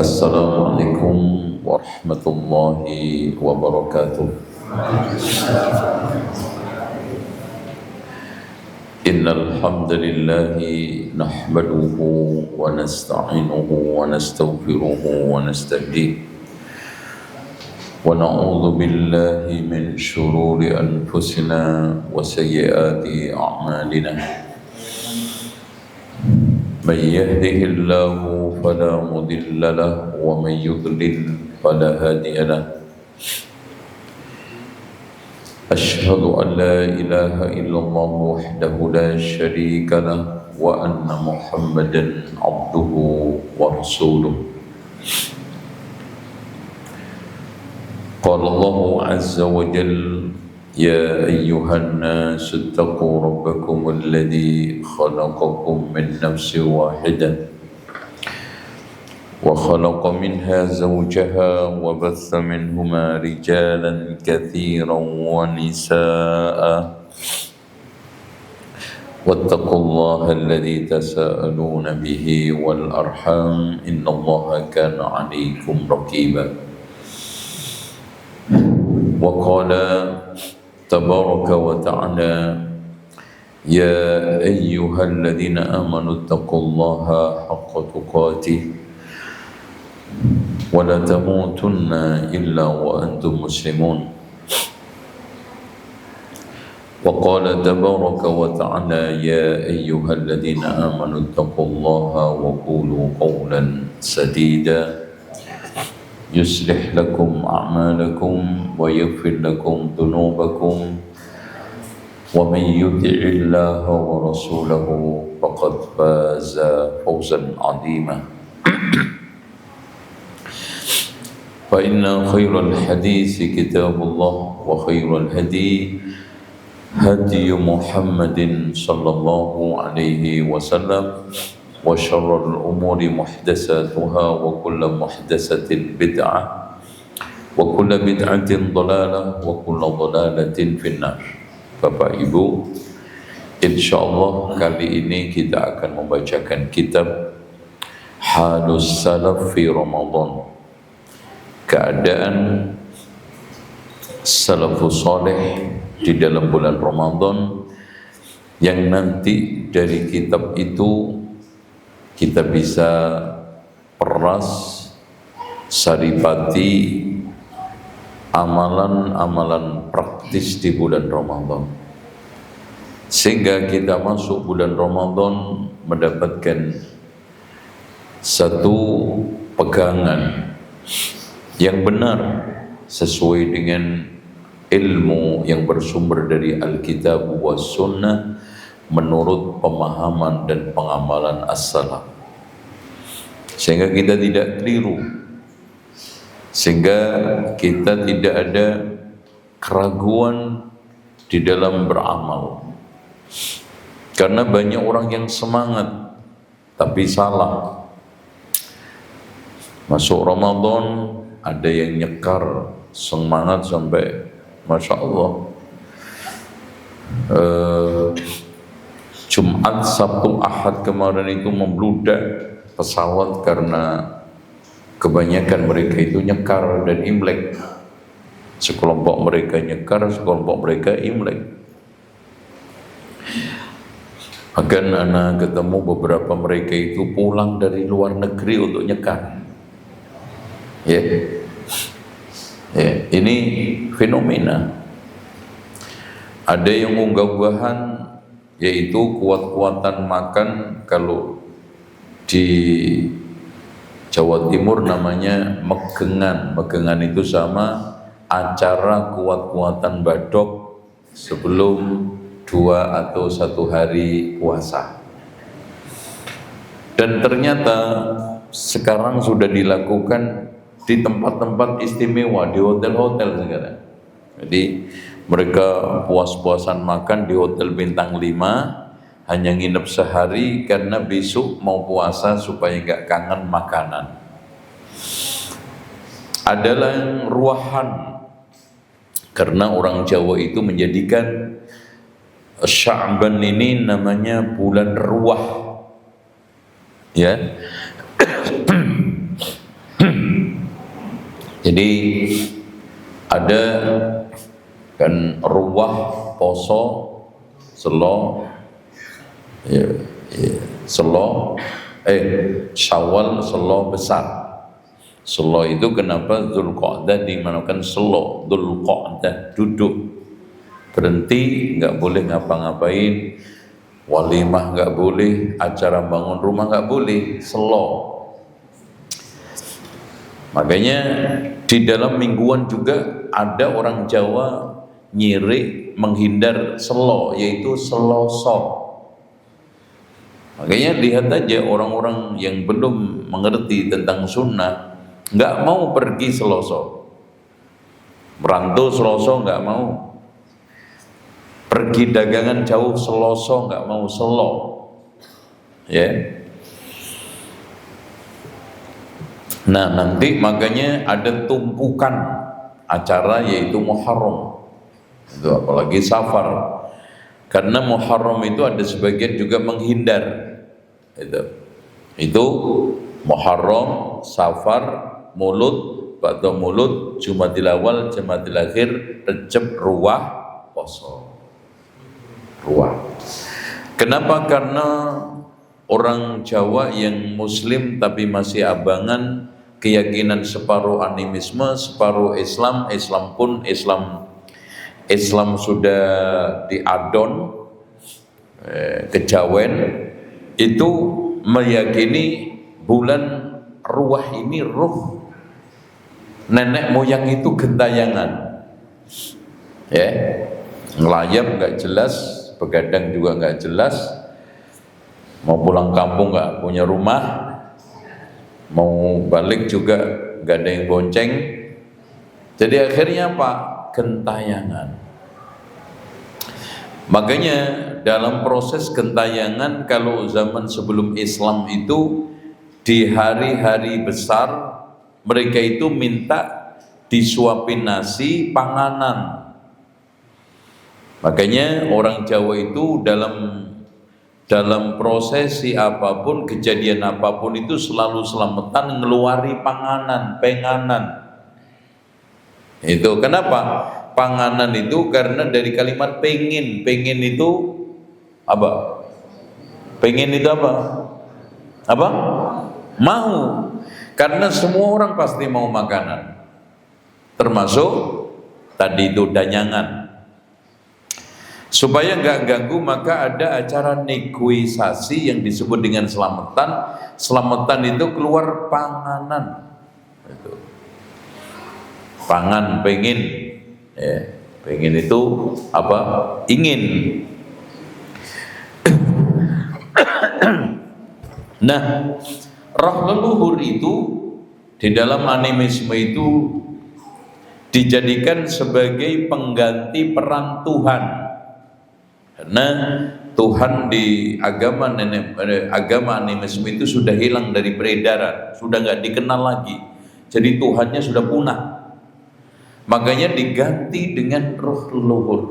Assalamualaikum warahmatullahi wabarakatuh. Innal hamdalillahi nahmaduhu wa nasta'inuhu wa nastaghfiruhu wa nastahdihi wa na'udzu billahi min shururi anfusina wa sayyiati a'malina. من يهده الله فلا مضل له ومن يضلل فلا هادي له أشهد أن لا إله إلا الله وحده لا شريك له وأن محمدا عبده ورسوله قال الله عز وجل يا أيها الناس اتقوا ربكم الذي خلقكم من نفس واحدة وخلق منها زوجها وبث منهما رجالا كثيرا ونساء واتقوا الله الذي تساءلون به والأرحام إن الله كان عليكم رقيبا وقال تبارك وتعالى يا أيها الذين آمنوا اتقوا الله حق تقاته ولا تموتن إلا وأنتم مسلمون وقال تبارك وتعالى يا أيها الذين آمنوا اتقوا الله وقولوا قولا سديدا يصلح لكم أعمالكم ويغفر لكم ذنوبكم ومن يطع الله ورسوله فقد فاز فوزا عظيما فإن خير الحديث كتاب الله وخير الهدي هدي محمد صلى الله عليه وسلم وشر الأمور محدثاتها وكل محدثة بدعة وكل بدعة ضلالة وكل ضلالة في النار. Bapak Ibu, insyaallah kali ini kita akan membacakan kitab Halus Salaf fi Ramadan, keadaan salafus saleh di dalam bulan Ramadan, yang nanti dari kitab itu kita bisa peras, saripati amalan-amalan praktis di bulan Ramadan, sehingga kita masuk bulan Ramadan mendapatkan satu pegangan yang benar sesuai dengan ilmu yang bersumber dari Alkitab wa Sunnah menurut pemahaman dan pengamalan as-salaf, sehingga kita tidak keliru, sehingga kita tidak ada keraguan di dalam beramal. Karena banyak orang yang semangat tapi salah. Masuk Ramadan ada yang nyekar semangat sampai Masya Allah, Jumat, Sabtu, Ahad kemarin itu membludak pesawat karena kebanyakan mereka itu nyekar dan imlek. Sekelompok mereka nyekar, sekelompok mereka imlek. Bahkan anak ketemu beberapa mereka itu pulang dari luar negeri untuk nyekar. Ini fenomena. Ada yang unggah-unggahan, yaitu kuat-kuatan makan. Kalau di Jawa Timur namanya megengan. Megengan itu sama acara kuat-kuatan badok sebelum 2 atau 1 hari puasa. Dan ternyata sekarang sudah dilakukan di tempat-tempat istimewa, di hotel-hotel sekarang. Jadi mereka puas-puasan makan di hotel bintang 5, hanya nginep sehari karena besok mau puasa supaya gak kangen makanan. Adalah yang ruahan, karena orang Jawa itu menjadikan Sya'ban ini namanya bulan ruah, ya. Jadi ada kan ruwah, poso, selo, ya, ya, selo, Syawal, selo besar. Selo itu kenapa Dzulqa'dah dimanakan selo? Dzulqa'dah duduk, berhenti, nggak boleh ngapa-ngapain, walimah nggak boleh, acara bangun rumah nggak boleh, selo. Makanya di dalam mingguan juga ada orang Jawa nyirik menghindar selo, yaitu seloso. Makanya lihat aja orang-orang yang belum mengerti tentang sunnah nggak mau pergi seloso, merantau seloso nggak mau, pergi dagangan jauh seloso nggak mau, selo, ya. Nah nanti makanya ada tumpukan acara yaitu Muharram, itu apalagi Safar, karena Muharram itu ada sebagian juga menghindar, itu Muharram, Safar, Mulud, Ba'da Mulud, Jumadil Awal, Jumadil Akhir, Rejab, Ruwah, Poso, Ruwah. Kenapa? Karena orang Jawa yang Muslim tapi masih abangan, keyakinan separuh animisme, separuh Islam. Islam pun Islam sudah diadon, kejawen, itu meyakini bulan Ruwah ini ruh nenek moyang itu gentayangan, ya, ngelayap nggak jelas, begadang juga nggak jelas, mau pulang kampung nggak punya rumah, mau balik juga nggak ada yang bonceng. Jadi akhirnya apa? Gentayangan. Makanya dalam proses gentayangan, kalau zaman sebelum Islam itu di hari-hari besar mereka itu minta disuapin nasi panganan. Makanya orang Jawa itu dalam prosesi apapun, kejadian apapun itu selalu selamatan ngeluari panganan, penganan. Itu kenapa? Panganan itu karena dari kalimat pengen. Pengen itu apa? Pengen itu apa? Apa? Mau. Karena semua orang pasti mau makanan, termasuk tadi itu danyangan. Supaya nggak ganggu, maka ada acara negosiasi yang disebut dengan selamatan. Selamatan itu keluar panganan, itu. Pangan, pengen, ya. Pengen itu apa? Ingin. Nah, roh leluhur itu di dalam animisme itu dijadikan sebagai pengganti peran Tuhan. Karena Tuhan di agama animisme itu sudah hilang dari peredaran, sudah nggak dikenal lagi. Jadi Tuhannya sudah punah. Makanya diganti dengan roh leluhur.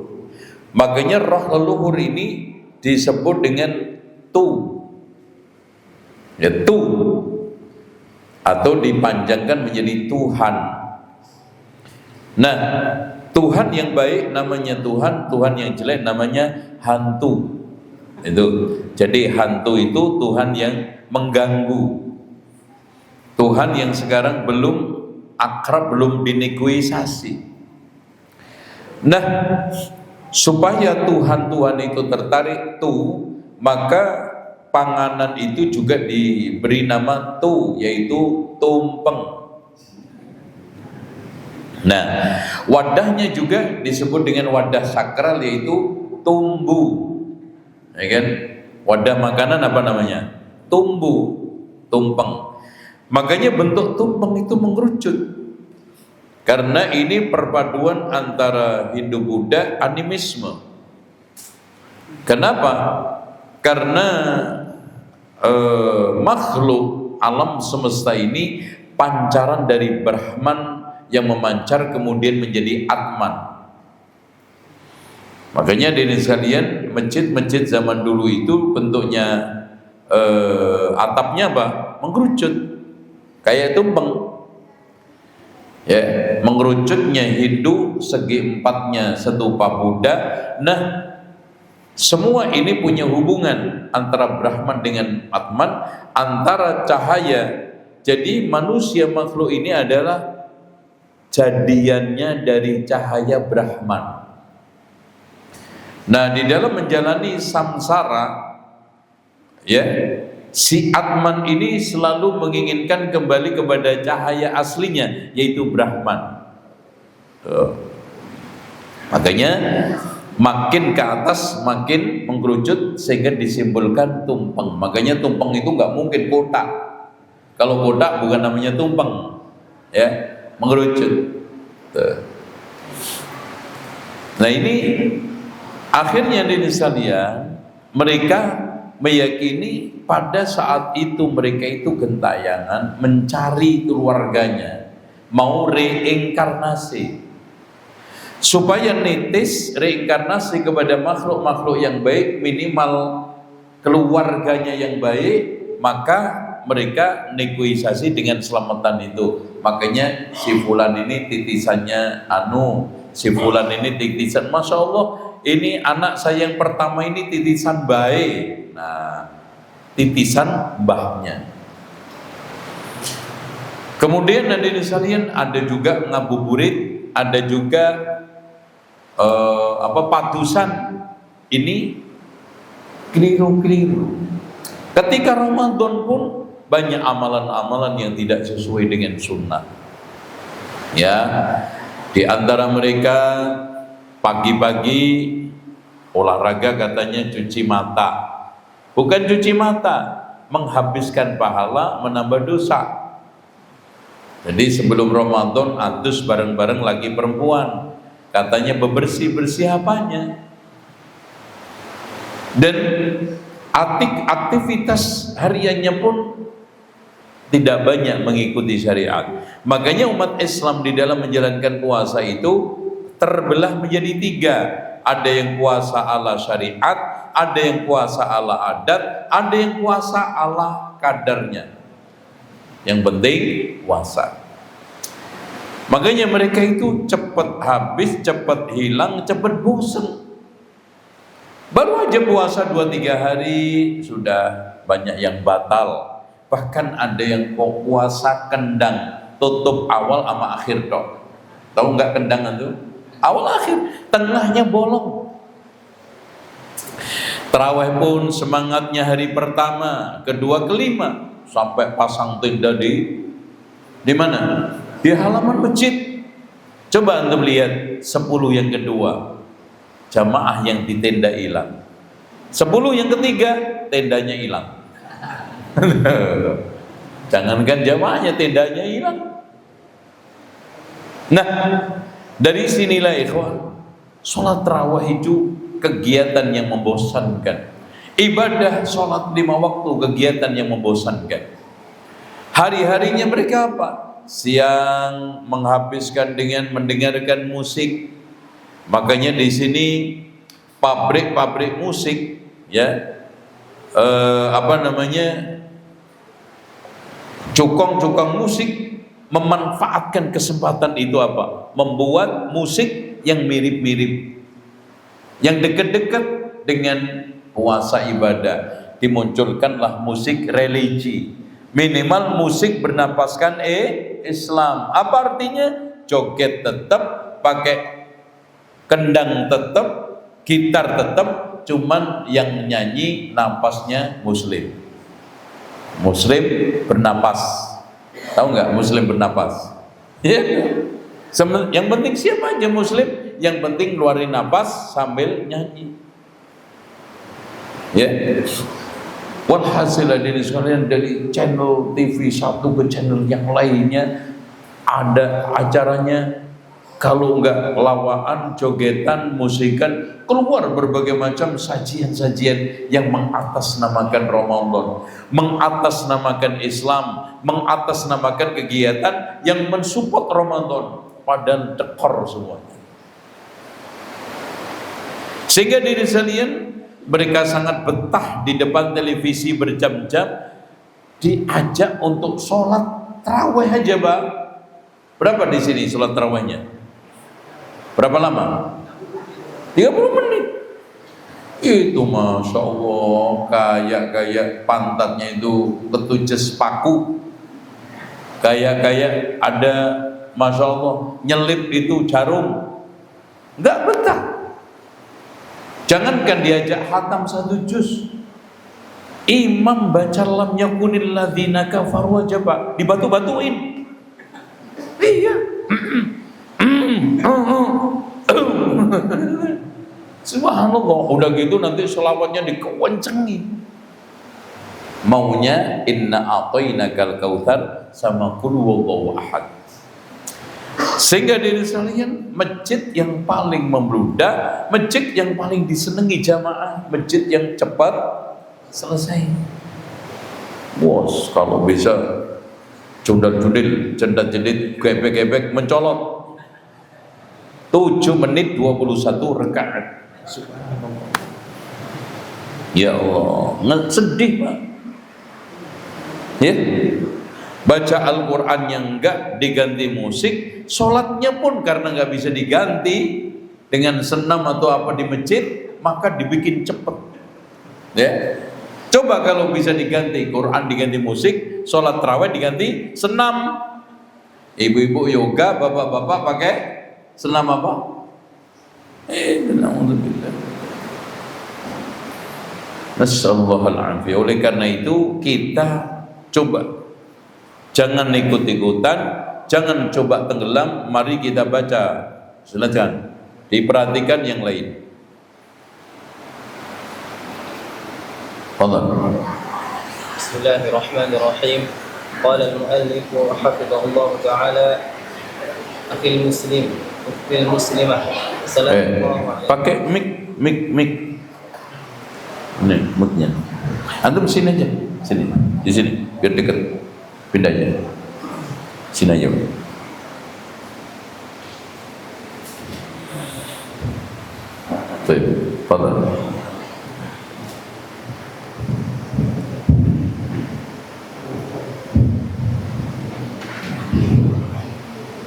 Makanya roh leluhur ini disebut dengan Tu, ya Tu, atau dipanjangkan menjadi Tuhan. Nah, Tuhan yang baik namanya Tuhan, Tuhan yang jelek namanya hantu. Itu. Jadi hantu itu Tuhan yang mengganggu. Tuhan yang sekarang belum akrab, belum dinegosiasi. Nah, supaya Tuhan-Tuhan itu tertarik maka panganan itu juga diberi nama yaitu tumpeng. Nah, wadahnya juga disebut dengan wadah sakral, yaitu tumbu, ya kan? Wadah makanan apa namanya? Tumbu, tumpeng. Makanya bentuk tumpeng itu mengerucut, karena ini perpaduan antara Hindu Buddha animisme. Kenapa? Karena makhluk alam semesta ini pancaran dari Brahman yang memancar kemudian menjadi Atman. Makanya di sekalian, masjid-masjid zaman dulu itu bentuknya atapnya apa? Mengkerucut, kayak tumpeng. Ya, mengerucutnya Hindu, segi empatnya stupa Buddha. Nah, semua ini punya hubungan antara Brahman dengan Atman, antara cahaya. Jadi manusia makhluk ini adalah jadiannya dari cahaya Brahman. Nah, di dalam menjalani samsara, ya, si Atman ini selalu menginginkan kembali kepada cahaya aslinya, yaitu Brahman. Tuh. Makanya makin ke atas makin mengkerucut sehingga disimbolkan tumpeng. Makanya tumpeng itu nggak mungkin kotak. Kalau kotak bukan namanya tumpeng, ya, mengerucut. Tuh. Nah ini akhirnya di sekalian, mereka meyakini pada saat itu mereka itu gentayangan mencari keluarganya, mau reinkarnasi supaya nitis reinkarnasi kepada makhluk-makhluk yang baik, minimal keluarganya yang baik, maka mereka negosiasi dengan selamatan itu. Makanya si fulan ini titisannya anu, si fulan ini titisan, Masya Allah, ini anak saya yang pertama ini titisan baik. Nah, titisan mbahnya. Kemudian hadirin sekalian, ada juga ngabuburit, ada juga padusan. Ini keliru-keliru. Ketika Ramadan pun banyak amalan-amalan yang tidak sesuai dengan sunnah. Ya, di antara mereka pagi-pagi olahraga katanya cuci mata. Bukan cuci mata, menghabiskan pahala, menambah dosa. Jadi sebelum Ramadan adus bareng-bareng lagi perempuan, katanya bebersih-bersih apanya. Dan aktivitas hariannya pun tidak banyak mengikuti syariat. Makanya umat Islam di dalam menjalankan puasa itu terbelah menjadi tiga. Ada yang puasa ala syariat, ada yang puasa ala adat, ada yang puasa ala kadarnya. Yang penting puasa. Makanya mereka itu cepat habis, cepat hilang, cepat bosan. Baru aja puasa 2-3 hari sudah banyak yang batal. Bahkan ada yang puasa kendang, tutup awal sama akhir dok. Tahu nggak kendangan tuh? Awal akhir, tengahnya bolong. Tarawih pun semangatnya hari pertama, kedua, kelima, sampai pasang tenda di mana? Di halaman masjid. Coba antum lihat 10 yang kedua, jamaah yang di tenda hilang. 10 yang ketiga, tendanya hilang. Jangankan jamaahnya, tendanya hilang. Nah, dari sinilah ikhwan, sholat tarawih itu kegiatan yang membosankan. Ibadah sholat 5 waktu kegiatan yang membosankan. Hari-harinya mereka apa? Siang menghabiskan dengan mendengarkan musik. Makanya di sini pabrik-pabrik musik, ya, cukong-cukong musik memanfaatkan kesempatan itu apa? Membuat musik yang mirip-mirip, yang dekat-dekat dengan puasa ibadah. Dimunculkanlah musik religi, minimal musik bernapaskan Islam. Apa artinya? Joget tetap, pakai kendang tetap, gitar tetap, cuman yang nyanyi napasnya muslim. Muslim bernapas. Tahu nggak muslim bernapas? Ya. Yang penting siapa aja muslim, yang penting keluarin napas sambil nyanyi. Ya. Walhasil hadirin sekalian, dari channel TV satu ke channel yang lainnya ada acaranya. Kalau enggak lawaan, jogetan, musikan, keluar berbagai macam sajian-sajian yang mengatasnamakan Ramadan, mengatasnamakan Islam, mengatasnamakan kegiatan yang mensupport Ramadan, padahal dekor semuanya. Sehingga diri sekalian, mereka sangat betah di depan televisi berjam-jam, diajak untuk sholat tarawih aja, Bang. Berapa di sini sholat tarawihnya? Berapa lama? 30 menit. Itu Masya Allah, kayak pantatnya itu ketujes paku, kayak ada Masya Allah nyelip itu jarum, nggak betah. Jangankan diajak khatam 1 juz, imam baca lam yakunil ladzina kafaru aja Pak, dibatu-batuin. Iya. Subhanallah, udah gitu nanti selawatnya dikewencengi. Maunya inna a'tainakal kautsar sama qul huwallahu ahad. Sehingga diri sekalian, masjid yang paling membludak, masjid yang paling disenangi jamaah, masjid yang cepat selesai. Bos, kalau bisa cundal-cundil, cendat-cendit, gebek-gebek, mencolot 7 menit 21 rakaat. Subhanallah. Ya Allah, sedih Pak. Ya, baca Al-Quran yang enggak diganti musik, sholatnya pun karena enggak bisa diganti dengan senam atau apa di masjid, maka dibikin cepet. Ya, coba kalau bisa diganti Quran diganti musik, sholat tarawih diganti senam. Ibu-ibu yoga, bapak-bapak pakai senam apa? Alhamdulillah. Nasallallahu alaihi. Oleh karena itu kita coba jangan ikut-ikutan, jangan coba tenggelam. Mari kita baca. Silakan diperhatikan yang lain. Fadhal. Bismillahirrahmanirrahim. Qala al-muallif hafizahullah ta'ala, akhil muslim, akhil muslimah. Pakai mic. Ini mic-nya. Antum sini aja, sini, di sini, biar dekat. Pindah aja. Sini aja. Baik, fadhal.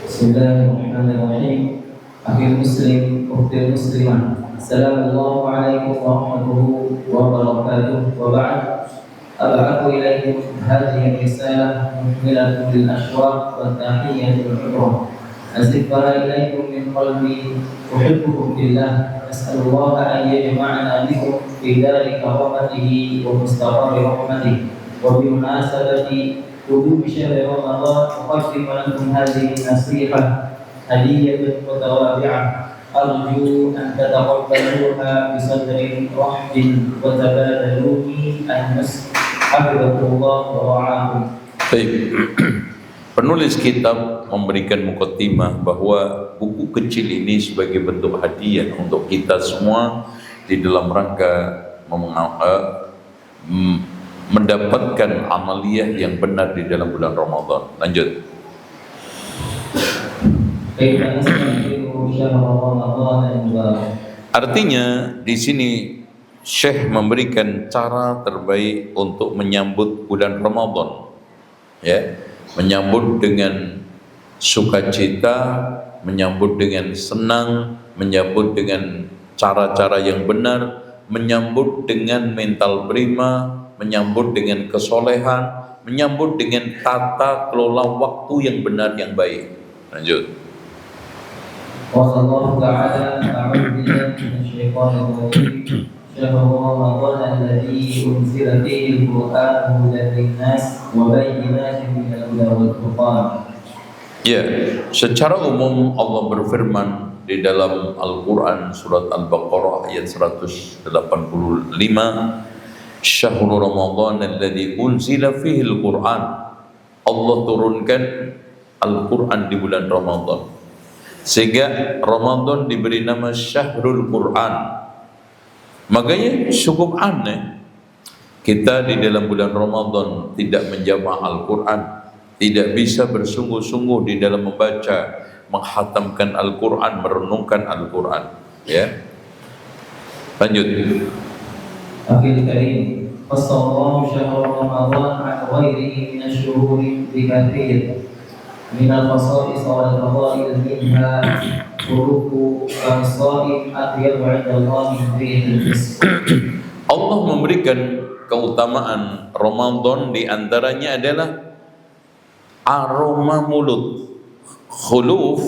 Bismillahirrahmanirrahim. Akhil muslim, akhil muslimah. Assalamualaikum warahmatullahi wabarakatuh. Wa ba'd. Ab'athu ilaikum hadhihi risalah muhmilatun lil ashwaq wa tahiyyatul umrah. Azifara ilaikum min qalbi uhibbukum billah. As'alullaha an yajma'ana bikum fi dari karamatihi wa mustaqarri rahmatihi. Wa bimunasabati qudumi syahr Ramadan uqaddimu lakum hadhihi nasiha hadiyatun mutawabi'ah. Arju an tataqabbaluha bi sadrin rahbin wa tabadaluni an-nas hafizahullah wa ra'akum. Baik. Penulis kitab memberikan mukaddimah bahwa buku kecil ini sebagai bentuk hadiah untuk kita semua di dalam rangka mendapatkan amaliyah yang benar di dalam bulan Ramadan. Lanjut. Artinya di sini Syekh memberikan cara terbaik untuk menyambut bulan Ramadan. Ya, menyambut dengan sukacita, menyambut dengan senang, menyambut dengan cara-cara yang benar, menyambut dengan mental prima, menyambut dengan kesolehan, menyambut dengan tata kelola waktu yang benar yang baik. Lanjut. Wasallallahu ta'ala a'udzu billahi minasyaitonir rajim. Syahrul Ramadan alladzi unzila fihi al-Qur'an hudan lin-nas wa bayyinatin minal huda wal furqan. Ya, secara umum Allah berfirman di dalam Al-Qur'an surat Al-Baqarah ayat 185, Syahrul Ramadan alladzi unzila fihi al-Qur'an. Allah turunkan Al-Qur'an di bulan Ramadan. Sehingga Ramadan diberi nama Syahrul Quran. Makanya cukup aneh kita di dalam bulan Ramadan tidak menjamah Al-Quran, tidak bisa bersungguh-sungguh di dalam membaca, menghatamkan Al-Quran, merenungkan Al-Quran. Ya, lanjut. Akhil karim, fassallallahu syahrul Ramadan an ghairihi min asy-syuhuri bi katsir. من الخصائص والفضائل منها خلق الصائم أطيب عند الله من ريح المسك. Allah memberikan keutamaan Ramadan, di antaranya adalah aroma mulut. Khuluf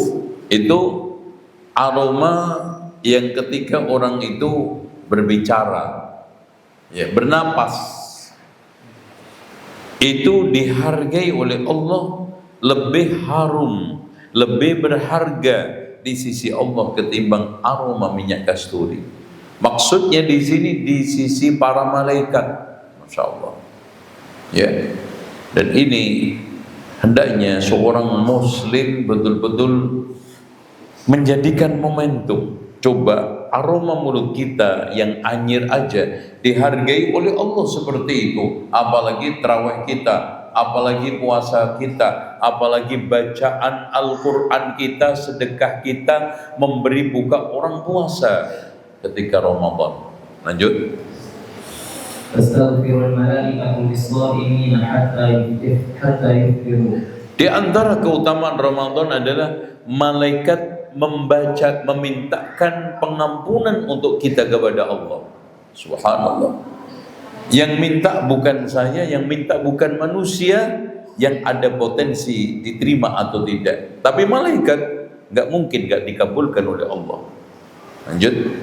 itu aroma yang ketika orang itu berbicara, ya, bernapas, itu dihargai oleh Allah lebih harum, lebih berharga di sisi Allah ketimbang aroma minyak kasturi. Maksudnya di sini di sisi para malaikat, masya Allah. Ya, dan ini hendaknya seorang muslim betul-betul menjadikan momentum. Coba aroma mulut kita yang anyir aja dihargai oleh Allah seperti itu, apalagi tarawih kita, apalagi puasa kita, apalagi bacaan Al-Quran kita, sedekah kita, memberi buka orang puasa ketika Ramadan. Lanjut. Astaghfirul malaikatu lis-shaimin hatta yuftiru. Di antara keutamaan Ramadan adalah malaikat memintakan pengampunan untuk kita kepada Allah. Subhanallah. Yang minta bukan saya, yang minta bukan manusia yang ada potensi diterima atau tidak, tapi malaikat. Nggak mungkin nggak dikabulkan oleh Allah. Lanjut.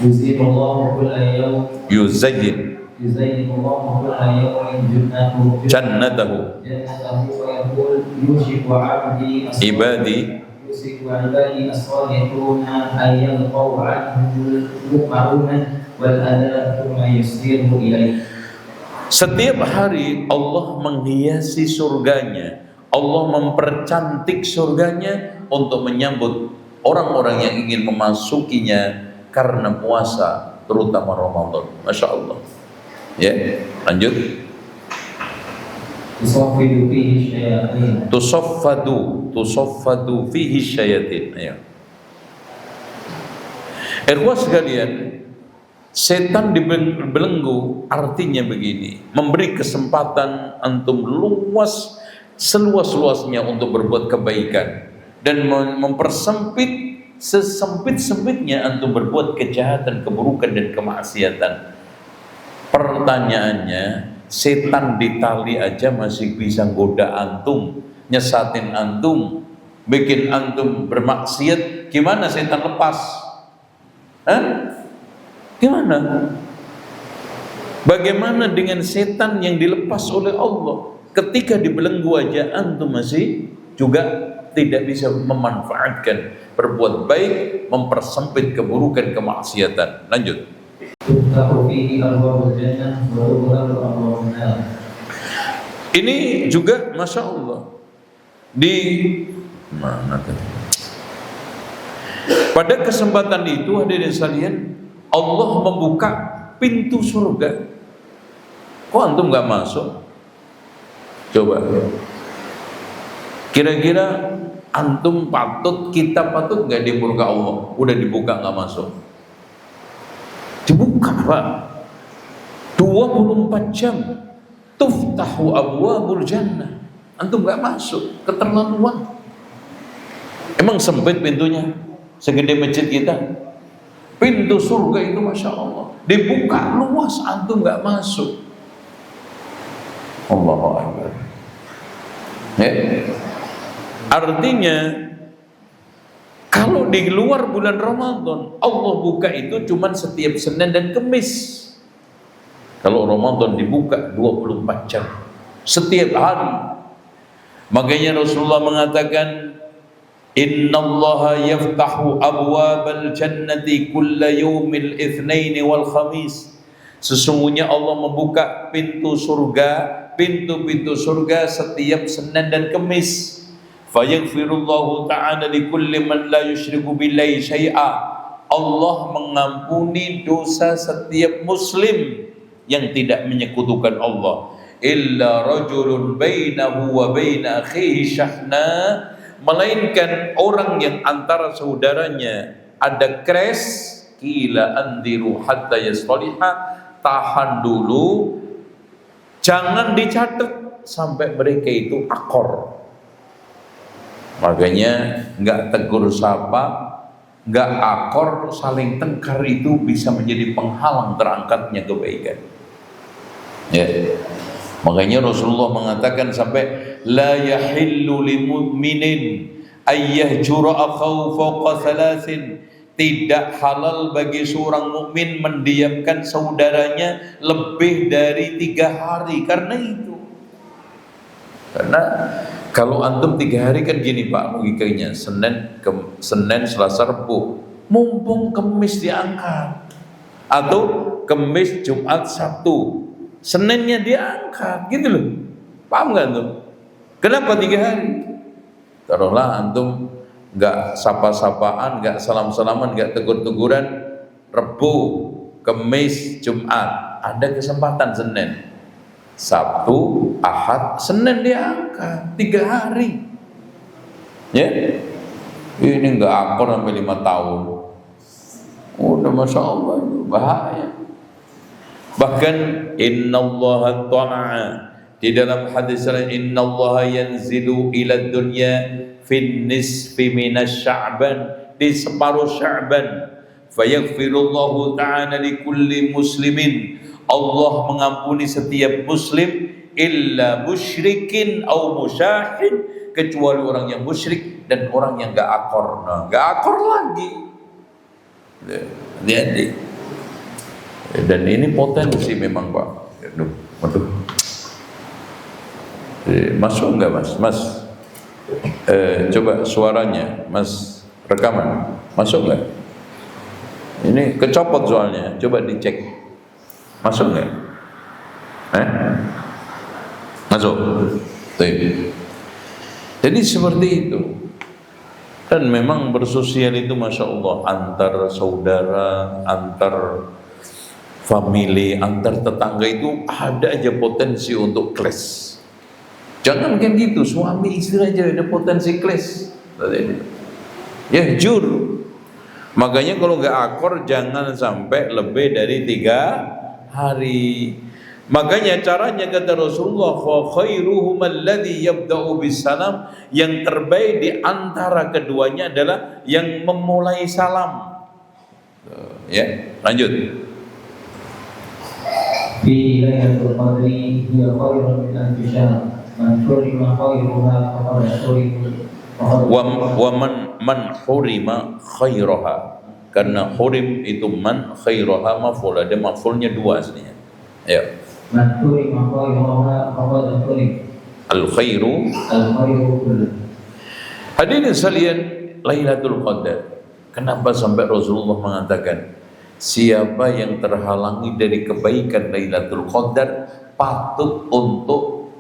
Yuzilullahu kulla yawm Yuzayinullahu kulla yawmin jannatahu wa yaqul yushiku 'abdi ibadi as-salihuna ayyalqaw 'anhu muqarruna wal adab thumma yusiru ilaih. Setiap hari Allah menghiasi surganya, Allah mempercantik surganya untuk menyambut orang-orang yang ingin memasukinya karena puasa, terutama Ramadan. Masya Allah. Ya, lanjut. Tusaffadu fihi syayatin. Ayo. Ikhwah sekalian, setan dibelenggu artinya begini, memberi kesempatan antum luas, seluas-luasnya untuk berbuat kebaikan, dan mempersempit sesempit-sempitnya antum berbuat kejahatan, keburukan dan kemaksiatan. Pertanyaannya, setan di tali aja masih bisa goda antum, nyesatin antum, bikin antum bermaksiat. Gimana setan lepas? Gimana? Bagaimana dengan setan yang dilepas oleh Allah? Ketika dibelenggu aja antum masih juga tidak bisa memanfaatkan, berbuat baik, mempersempit keburukan, kemaksiatan. Lanjut. Ini juga masya Allah di mana tadi? Pada kesempatan itu hadirin sekalian, Allah membuka pintu surga. Kok antum nggak masuk? Coba. Kira-kira antum kita patut nggak di murka Allah? Udah dibuka nggak masuk? Dibuka Pak. 24 jam. Tuftahu abwabul jannah. Antum nggak masuk, keterlaluan. Emang sempit pintunya? Segede masjid kita. Pintu surga itu masya Allah dibuka luas, antum nggak masuk. Allahu Akbar. Artinya kalau di luar bulan Ramadan Allah buka itu cuma setiap Senin dan Kamis. Kalau Ramadan dibuka 24 jam setiap hari. Makanya Rasulullah mengatakan, innallaha yaftahu abwabal jannati kulla yawmil itsnain wal khamis. Sesungguhnya Allah membuka pintu-pintu surga setiap Senin dan Kamis. Fayaghfirullahu ta'ala likulli man la yusyriku billahi syai'a. Allah mengampuni dosa setiap muslim yang tidak menyekutukan Allah. Illa rajulun bainahu wa baina akhihi syahna, melainkan orang yang antara saudaranya ada kres, kila andiru hatta yasliha, tahan dulu, jangan dicatat sampai mereka itu akor. Makanya nggak tegur sapa, nggak akor, saling tengkar itu bisa menjadi penghalang terangkatnya kebaikan. Ya. Makanya Rasulullah mengatakan sampai la yahillu lil mu'minin ayyahjura akhahu fawqa thalathin. Tidak halal bagi seorang mukmin mendiamkan saudaranya lebih dari 3 hari karena itu. Karena kalau antum 3 hari kan gini Pak logikanya, Senin, Selasa, Rabu, mumpung Kemis diangkat, atau Kemis, Jumat, Sabtu, Seninnya diangkat, gitu loh. Paham nggak antum? Kenapa 3 hari? Taruhlah antum nggak sapa-sapaan, nggak salam-salaman, nggak tegur-teguran Rabu, Kemis, Jumat, ada kesempatan Senin, Sabtu, Ahad, Senin diangkat 3 hari. Ya, ini nggak akor sampai 5 tahun. Udah masya Allah, bahaya. Bahkan innallaha ta'a, di dalam hadis lain innallaha yanzilu ila dunya fin nisfi minas sya'ban, di separuh Sya'ban, fayaghfirullahu ta'ala likulli muslimin, Allah mengampuni setiap muslim illa musyrikin au musyahin, kecuali orang yang musyrik dan orang yang gak akor. Nah, gak akor lagi. Hati-hati. Dan ini potensi memang Pak. Aduh. Masuk enggak Mas? Mas, coba suaranya Mas rekaman. Masuk enggak? Ini kecopot soalnya. Coba dicek. Masuk enggak? Masuk. Jadi seperti itu. Dan memang bersosial itu masya Allah, antar saudara, antar family, antar tetangga itu ada aja potensi untuk clash. Jangan kan gitu, suami istri aja ada potensi clash. Ya jujur. Makanya kalau nggak akor jangan sampai lebih dari 3 hari. Makanya caranya kata Rasulullah, khairuhum alladhi yabda'u bisalam, yang terbaik di antara keduanya adalah yang memulai salam. Ya, lanjut. Fi lailatul qadri hiya khairun min alfi syahr. Man hurima khairuha faqad hurima. Wa man hurima khairaha. Karena hurim itu man, khairaha maf'ul, ada maf'ulnya 2 aslinya. Ya. Man hurima khairuha faqad hurima. Al-khairu kullu. Hadirin sekalian, Lailatul Qadar. Kenapa sampai Rasulullah mengatakan siapa yang terhalangi dari kebaikan Lailatul Qadar patut untuk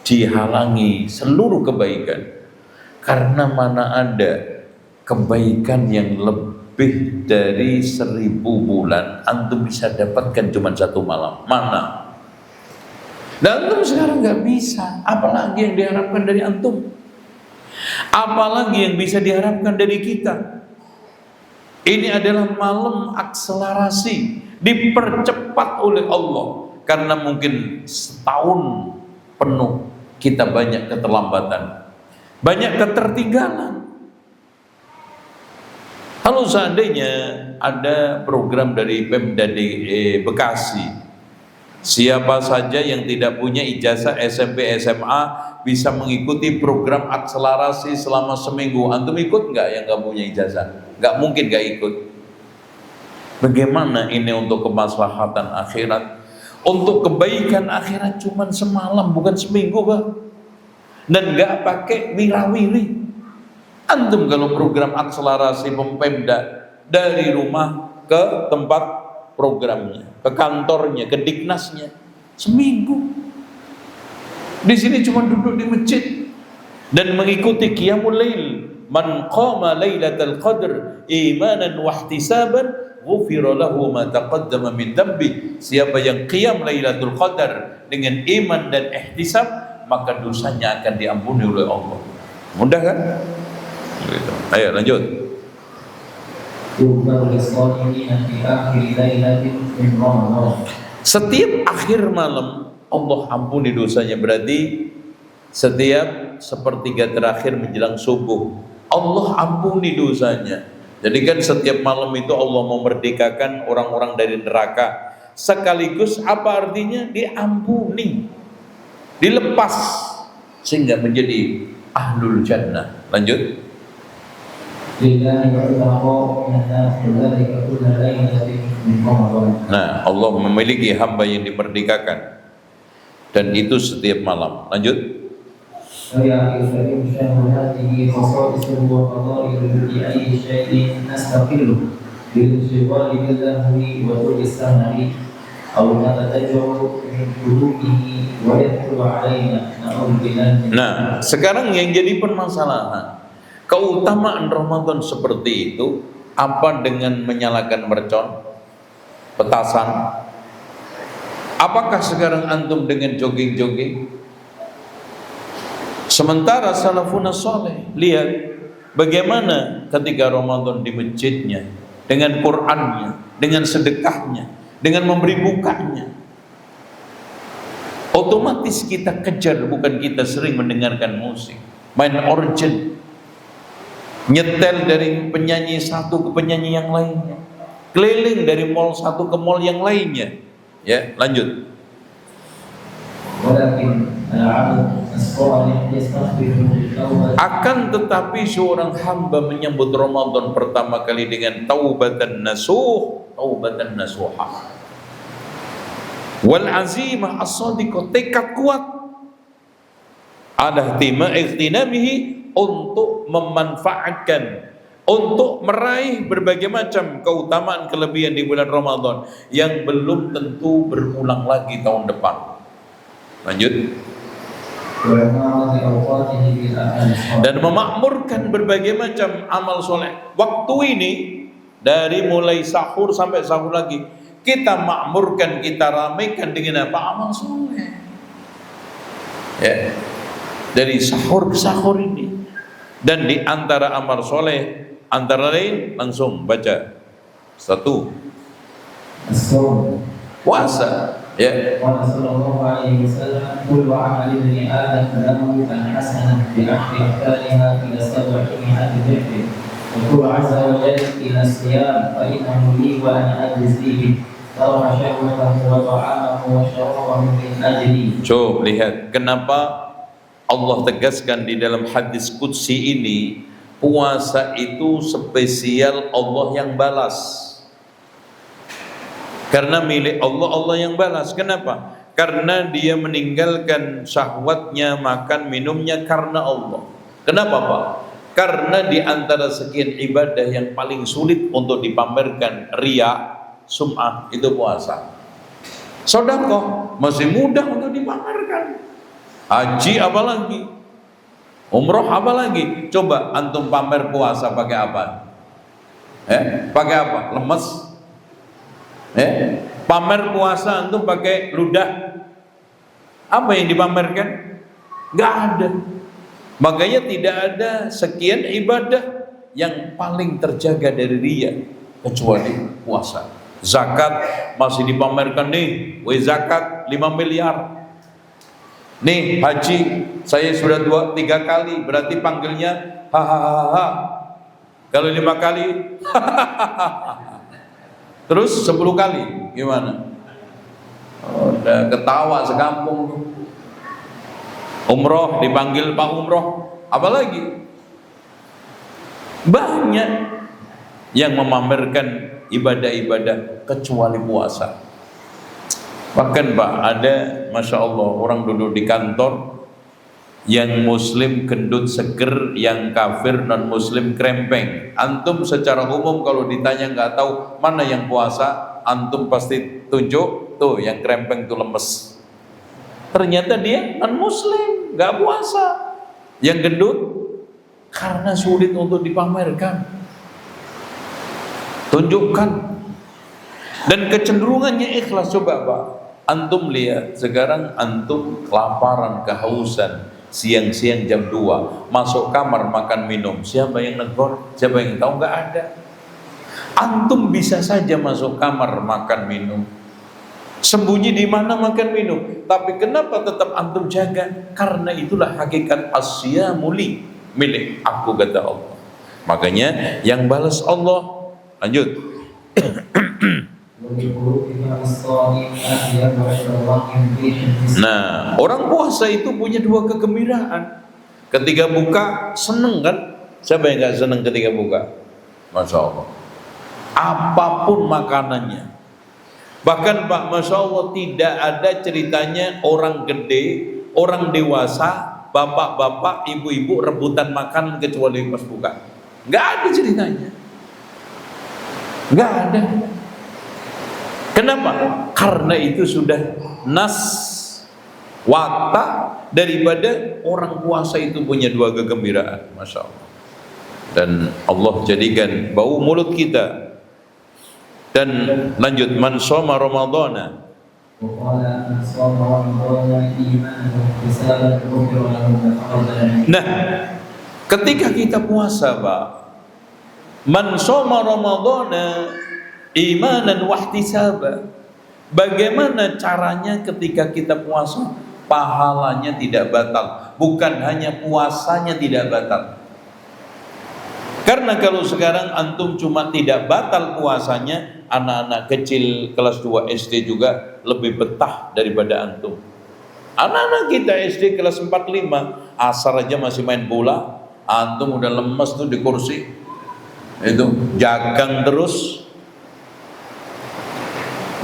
dihalangi seluruh kebaikan. Karena mana ada kebaikan yang lebih dari 1000 bulan antum bisa dapatkan cuma 1 malam. Mana? Dan antum sekarang nggak bisa. Apalagi yang diharapkan dari antum? Apalagi yang bisa diharapkan dari kita? Ini adalah malam akselerasi, dipercepat oleh Allah. Karena mungkin setahun penuh kita banyak keterlambatan, banyak ketertinggalan. Kalau seandainya ada program dari Pemda Bekasi, siapa saja yang tidak punya ijazah SMP SMA bisa mengikuti program akselerasi selama seminggu. Antum ikut nggak yang nggak punya ijazah? Nggak mungkin nggak ikut. Bagaimana ini untuk kemaslahatan akhirat, untuk kebaikan akhirat cuma semalam bukan seminggu Pak. Dan nggak pakai wirawiri. Antum kalau program akselerasi Pemda dari rumah ke tempat programnya, ke kantornya, ke Diknasnya, seminggu. Di sini cuma duduk di masjid dan mengikuti qiyamul lail. Man qama lailatul qadr imanan wa ihtisaban ghufira lahu ma taqaddama min dhanbi. Siapa yang qiyam lailatul qadar dengan iman dan ihtisab, maka dosanya akan diampuni oleh Allah. Mudah kan? Ayo lanjut. Setiap akhir malam Allah ampuni dosanya. Berarti setiap sepertiga terakhir menjelang subuh, Allah ampuni dosanya. Jadi kan setiap malam itu Allah memerdekakan orang-orang dari neraka. Sekaligus apa artinya? Diampuni, dilepas, sehingga menjadi ahlul jannah. Lanjut. Nah, Allah memiliki hamba yang dimerdekakan, dan itu setiap malam. Lanjut. Nah, sekarang yang jadi permasalahan, keutamaan Ramadan seperti itu apa dengan menyalakan mercon, petasan? Apakah sekarang antum dengan jogging-jogging? Sementara salafun saleh, lihat bagaimana ketika Ramadan di masjidnya, dengan Qur'annya, dengan sedekahnya, dengan memberi bukanya. Otomatis kita kejar, bukan kita sering mendengarkan musik, main organ, nyetel dari penyanyi satu ke penyanyi yang lainnya, keliling dari mall satu ke mall yang lainnya. Ya, lanjut. Akan tetapi seorang hamba menyambut Ramadan pertama kali dengan taubatan nasuh, taubatan nasuha, wal azimah as-sadiqah, tekad kuat, ada ihtinamihi, untuk memanfaatkan, untuk meraih berbagai macam keutamaan kelebihan di bulan Ramadan yang belum tentu berulang lagi tahun depan. Lanjut. Dan memakmurkan berbagai macam amal soleh. Waktu ini dari mulai sahur sampai sahur lagi, kita makmurkan, kita ramaikan dengan apa? Amal soleh. Ya. Dari sahur ke sahur ini. Dan di antara amal soleh, antara lain, langsung baca. Satu, puasa. Ya. Coba lihat kenapa Allah tegaskan di dalam hadis qudsi ini, puasa itu spesial Allah yang balas. Karena milik Allah, Allah yang balas. Kenapa? Karena dia meninggalkan syahwatnya, makan minumnya karena Allah. Kenapa Pak? Karena di antara sekian ibadah yang paling sulit untuk dipamerkan, riya, sum'ah, itu puasa. Sedekah masih mudah untuk dipamerkan. Haji apalagi, umroh apalagi. Coba antum pamer puasa pakai apa? Pakai apa? Lemes. Pamer puasa antum pakai ludah, apa yang dipamerkan? Gak ada. Makanya tidak ada sekian ibadah yang paling terjaga dari riya kecuali puasa. Zakat masih dipamerkan nih, zakat 5 miliar. Nih haji saya sudah 2-3 kali, berarti panggilnya hahaha. Kalau 5 kali terus 10 kali gimana? Udah ketawa sekampung. Umroh dipanggil Pak Umroh, apalagi banyak yang memamerkan ibadah-ibadah kecuali puasa. Bahkan Pak, ada Masya Allah orang duduk di kantor, yang muslim gendut seger, yang kafir non muslim krempeng. Antum secara umum kalau ditanya nggak tahu mana yang puasa, antum pasti tunjuk tuh yang krempeng tuh lemes. Ternyata dia non muslim, nggak puasa. Yang gendut karena sulit untuk dipamerkan. Tunjukkan. Dan kecenderungannya ikhlas. Coba Pak, antum lihat sekarang antum kelaparan, kehausan, siang-siang jam 2 masuk kamar makan minum, siapa yang negor? Siapa yang tahu? Nggak ada. Antum bisa saja masuk kamar makan minum, Sembunyi di mana makan minum. Tapi kenapa tetap antum jaga? Karena itulah hakikat asyamuli milik aku, kata Allah. Makanya yang balas Allah. Lanjut. Nah, orang puasa itu punya dua kegembiraan. Ketika buka seneng kan? Siapa yang gak seneng ketika buka? Masya Allah. Apapun makanannya. Bahkan Pak, Masya Allah, tidak ada ceritanya orang gede, orang dewasa, bapak-bapak, ibu-ibu rebutan makan kecuali pas buka. Nggak ada ceritanya. Nggak ada. Kenapa? Karena itu sudah nas watak daripada orang puasa itu punya dua kegembiraan. Masya Allah. Dan Allah jadikan bau mulut kita. Dan lanjut, man shoma ramadhana. Nah, ketika kita puasa, Pak, man shoma ramadhana imanan wahtisaba. Bagaimana caranya ketika kita puasa? Pahalanya tidak batal. Bukan hanya puasanya tidak batal. Karena kalau sekarang antum cuma tidak batal puasanya, anak-anak kecil kelas 2 SD juga lebih betah daripada antum. Anak-anak kita SD kelas 4-5 asar aja masih main bola, antum udah lemes tuh di kursi, itu jagang terus.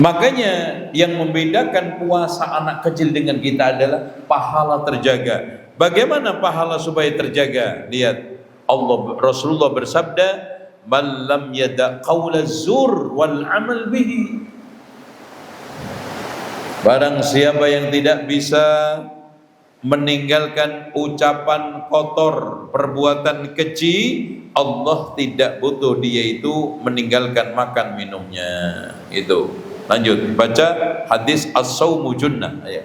Makanya yang membedakan puasa anak kecil dengan kita adalah pahala terjaga. Bagaimana pahala supaya terjaga? Lihat, Rasulullah bersabda, "Man lam yada' qaula zur wal amal bihi." Barang siapa yang tidak bisa meninggalkan ucapan kotor, perbuatan keji, Allah tidak butuh dia itu meninggalkan makan minumnya. Itu. Lanjut, baca hadis as-saumu junnah. Ayo.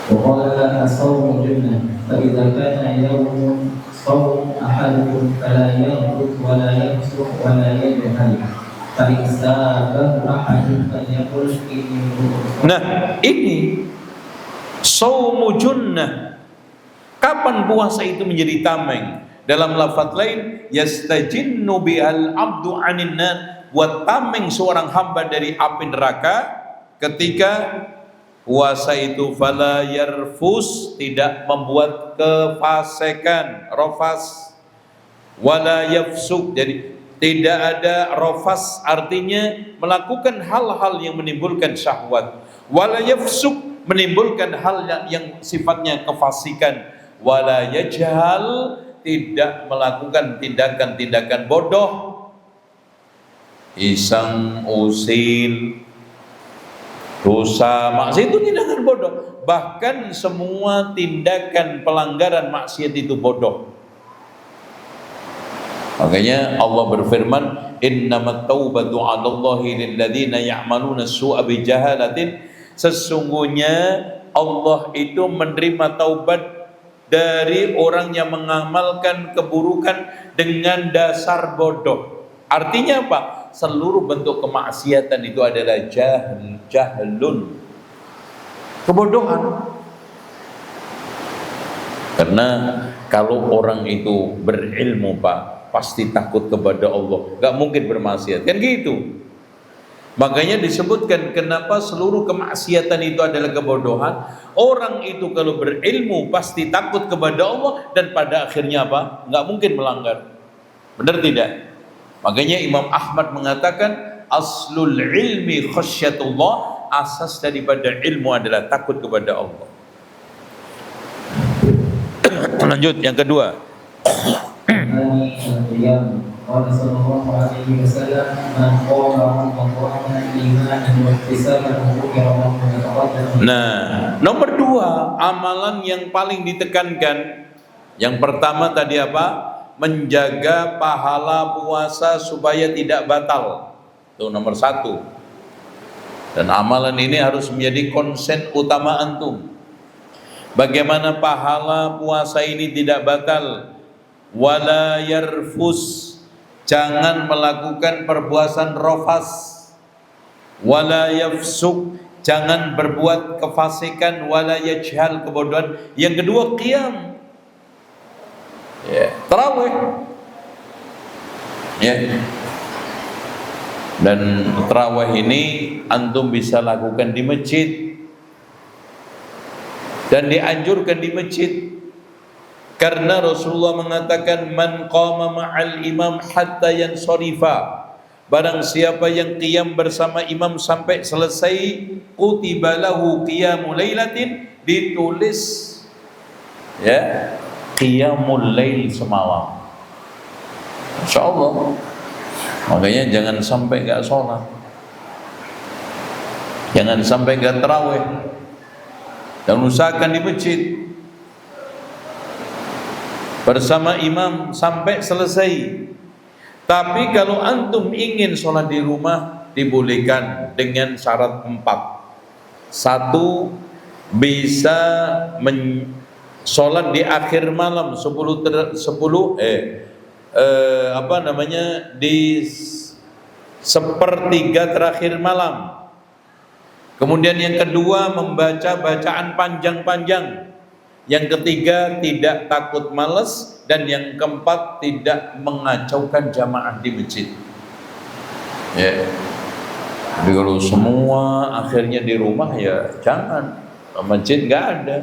وقال الصوم جنة فإذا كان يوم صوم أحدكم فلا يرفث ولا يفسق ولا يجهل فإن سابه أحد فليقل إني امرؤ. Nah, ini saumu junnah. Kapan puasa itu menjadi tameng? Dalam lafaz lain, yastajinnu bihal abdu anin nar, buat tameng seorang hamba dari api neraka ketika puasa itu. Fala yarfus, tidak membuat kefasikan, rofas. Wala yafsuk, jadi tidak ada rofas, artinya melakukan hal-hal yang menimbulkan syahwat. Wala yafsuk, menimbulkan hal yang sifatnya kefasikan. Wala yajhal, tidak melakukan tindakan-tindakan bodoh, iseng, usil, dosa, maksiat itu tindakan bodoh. Bahkan semua tindakan pelanggaran maksiat itu bodoh. Makanya Allah berfirman, innamat taubatu 'alallahi lilladzina ya'maluna su'a bijahalatin. Sesungguhnya Allah itu menerima taubat dari orang yang mengamalkan keburukan dengan dasar bodoh. Artinya apa? Seluruh bentuk kemaksiatan itu adalah jahlun, kebodohan. Karena kalau orang itu berilmu, Pak, pasti takut kepada Allah, gak mungkin bermaksiat, kan gitu. Makanya disebutkan kenapa seluruh kemaksiatan itu adalah kebodohan. Orang itu kalau berilmu pasti takut kepada Allah, dan pada akhirnya apa? Gak mungkin melanggar. Benar tidak? Makanya Imam Ahmad mengatakan aslul ilmi khasyatullah, asas daripada ilmu adalah takut kepada Allah. Lanjut yang kedua. Nah, nomor dua, amalan yang paling ditekankan. Yang pertama tadi apa? Menjaga pahala puasa supaya tidak batal. Itu nomor satu. Dan amalan ini harus menjadi konsen utama antum. Bagaimana pahala puasa ini tidak batal? Wala yarfus, jangan melakukan perbuatan rofas. wala yafsuk, jangan berbuat kefasikan, wala yajhal, kebodohan. Yang kedua qiyam, ya, tarawih, ya. Dan tarawih ini antum bisa lakukan di masjid dan dianjurkan di masjid, karena Rasulullah mengatakan man qama ma'al imam hatta yansarifa, barang siapa yang qiyam bersama imam sampai selesai, kutiba lahu qiyamul lailatin, ditulis ya qiyamul lail semalam. Insyaallah. Makanya jangan sampai enggak sholat, jangan sampai enggak tarawih, dan usahakan di masjid bersama imam sampai selesai. Tapi kalau antum ingin sholat di rumah, dibolehkan dengan syarat 4. 1, bisa sholat di akhir malam, di sepertiga terakhir malam. Kemudian yang kedua, membaca bacaan panjang-panjang. Yang ketiga, tidak takut malas. Dan yang keempat, tidak mengacaukan jamaah di masjid. Ya. Tapi kalau semua akhirnya di rumah, ya jangan. Masjid nggak ada.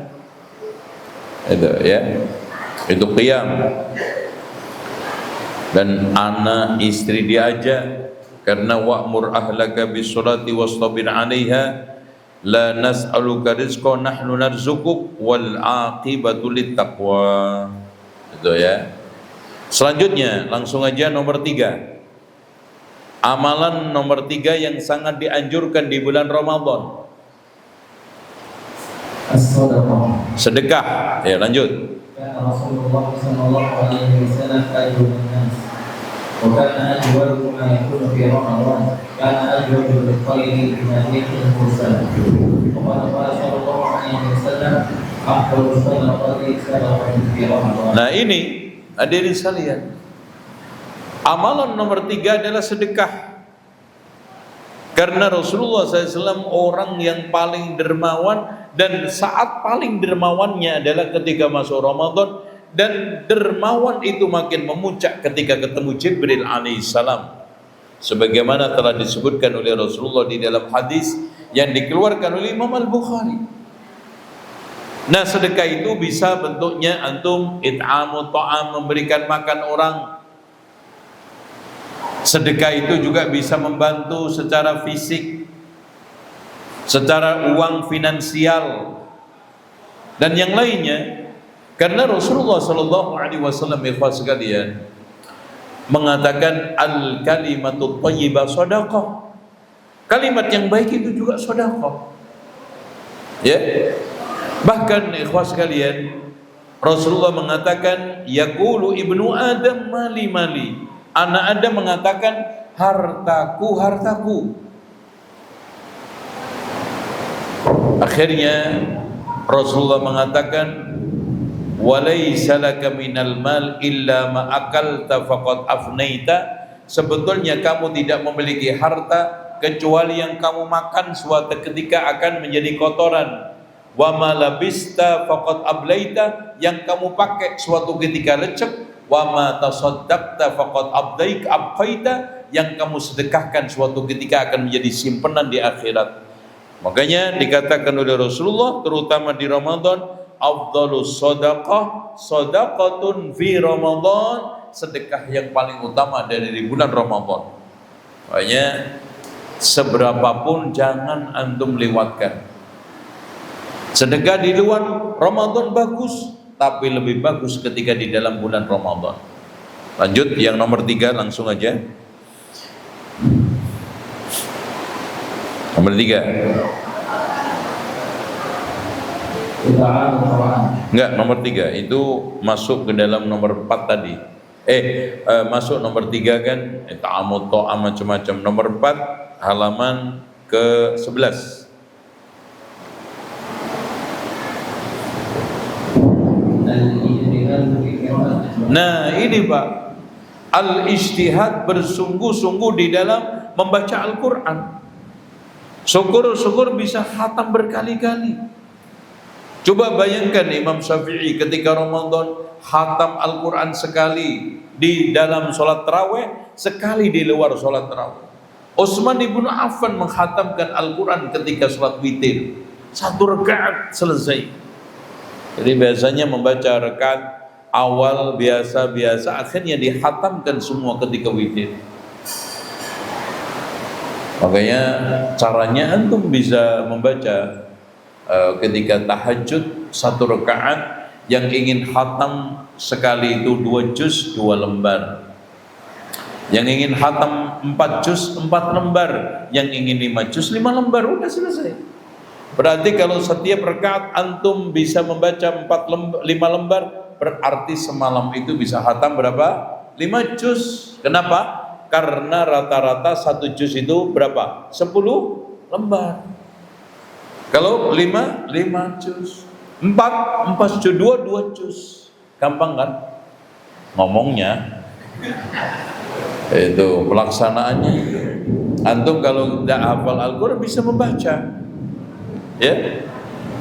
Itu ya. Itu qiyam. Dan anak istri diajak, karena wa'mur ahlaka bis-sholati wastabir 'alaiha la nas'aluka rizqan nahnu narzuquk wal 'aqibatu littaqwa. Itu ya. Selanjutnya langsung aja nomor 3. Amalan nomor 3 yang sangat dianjurkan di bulan Ramadan, as-sadaqah. sedekah. Ya, lanjut. Kata Rasulullah sallallahu alaihi wasallam ajrun nas wa kana ajwaru ma yakunu fi Ramadan kana ajwaru bil khairi min al-yaqin mursal. Wa qala sallallahu alaihi wasallam afdalu sadaqati sadaqatu fi Ramadan. Nah, ini hadirin sekalian, amalan nomor 3 adalah sedekah. Karena Rasulullah SAW orang yang paling dermawan, dan saat paling dermawannya adalah ketika masuk Ramadan, dan dermawan itu makin memuncak ketika ketemu Jibril alaihissalam, sebagaimana telah disebutkan oleh Rasulullah di dalam hadis yang dikeluarkan oleh Imam Al-Bukhari. Nah, sedekah itu bisa bentuknya antum it'amu ta'am, memberikan makan orang. Sedekah itu juga bisa membantu secara fisik, secara uang finansial, dan yang lainnya. Karena Rasulullah sallallahu alaihi wasallam sekalian mengatakan al kalimatut thayyibah shadaqah. Kalimat yang baik itu juga sedekah. Ya. Bahkan ikhwas sekalian, Rasulullah mengatakan yaqulu ibnu adam mali mali. Anak Adam mengatakan hartaku hartaku. Akhirnya Rasulullah mengatakan walaysa laka minal mal illa ma akalta faqad afnaita. Sebetulnya kamu tidak memiliki harta kecuali yang kamu makan suatu ketika akan menjadi kotoran. Wa ma labista faqad ablaita, yang kamu pakai suatu ketika lecek. Wa ma tasaddaqta faqad abqaita, yang kamu sedekahkan suatu ketika akan menjadi simpanan di akhirat. Makanya dikatakan oleh Rasulullah, terutama di Ramadan, afdhalus shadaqah shadaqatun fi Ramadan, sedekah yang paling utama dari bulan Ramadan. Makanya seberapapun jangan antum lewatkan. Sedekah di luar Ramadan bagus, tapi lebih bagus ketika di dalam bulan Ramadan. Lanjut yang nomor 3 langsung aja. Nomor 3. Enggak, nomor 3 itu masuk ke dalam nomor 4 tadi. Masuk nomor 3 kan, ta'amud ta'am macam-macam. Nomor 4 halaman ke 11. Nah ini Pak, al-ijtihad bersungguh-sungguh di dalam membaca Al-Quran. Syukur-syukur bisa khatam berkali-kali. Coba bayangkan Imam Syafi'i ketika Ramadan khatam Al-Quran sekali di dalam sholat tarawih, sekali di luar sholat tarawih. Utsman ibnu Affan menghatamkan Al-Quran ketika sholat witir, 1 rakaat selesai. Jadi biasanya membaca rakaat awal biasa-biasa, akhirnya dihatamkan semua ketika witir. Makanya caranya antum bisa membaca ketika tahajud 1 rakaat, yang ingin khatam sekali itu 2 juz 2 lembar, yang ingin khatam 4 juz 4 lembar, yang ingin 5 juz 5 lembar, udah selesai. Berarti kalau setiap rakaat antum bisa membaca 5 lembar, berarti semalam itu bisa khatam berapa? 5 juz. Kenapa? Karena rata-rata 1 juz itu berapa? 10 lembar. Kalau 5 juz, 4 juz, 2 juz. Gampang kan? Ngomongnya. Itu pelaksanaannya. Antum kalau tidak hafal Al-Quran bisa membaca. Ya.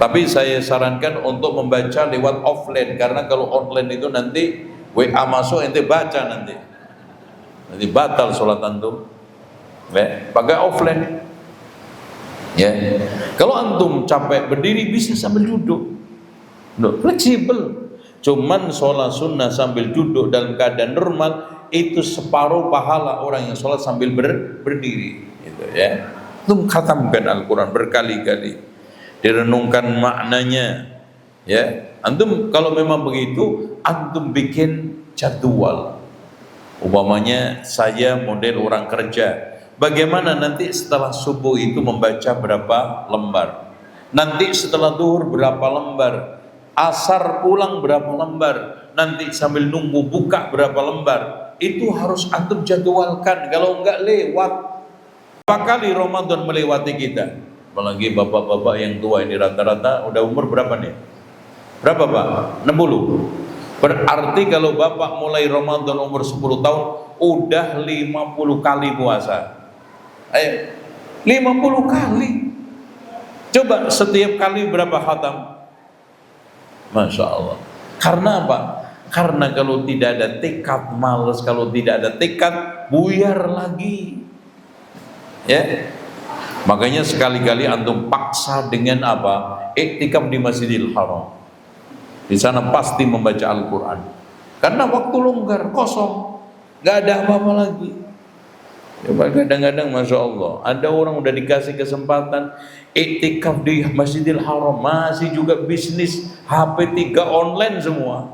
Tapi saya sarankan untuk membaca lewat offline, karena kalau online itu nanti WA masuk ente baca nanti batal sholat antum. Ya. Pakai offline. Ya, kalau antum capek berdiri bisa sambil duduk, fleksibel. Cuman sholat sunnah sambil duduk dalam keadaan normal itu separuh pahala orang yang sholat sambil berdiri. Gitu ya. Antum khatamkan Al-Quran berkali-kali, direnungkan maknanya. Ya, antum kalau memang begitu, antum bikin jadwal. Umpamanya saya model orang kerja. Bagaimana nanti setelah subuh itu membaca berapa lembar, nanti setelah zuhur berapa lembar, asar pulang berapa lembar, nanti sambil nunggu buka berapa lembar. Itu harus antum jadwalkan, kalau enggak lewat. Berapa kali Ramadan melewati kita? Apalagi bapak-bapak yang tua ini, rata-rata udah umur berapa nih? Berapa Pak? 60. Berarti kalau bapak mulai Ramadan umur 10 tahun udah 50 kali puasa. Ayo, 50 kali. Coba setiap kali berapa khatam? Masya Allah. Karena apa? Karena kalau tidak ada tekad, males. Kalau tidak ada tekad, buyar lagi. Ya. Makanya sekali-kali antum paksa dengan apa? Iktikaf di Masjidil Haram. Di sana pasti membaca Al-Quran. Karena waktu longgar, kosong, gak ada apa-apa lagi. Coba kadang-kadang Masya Allah, ada orang udah dikasih kesempatan iktikaf di Masjidil Haram, masih juga bisnis HP 3 online semua.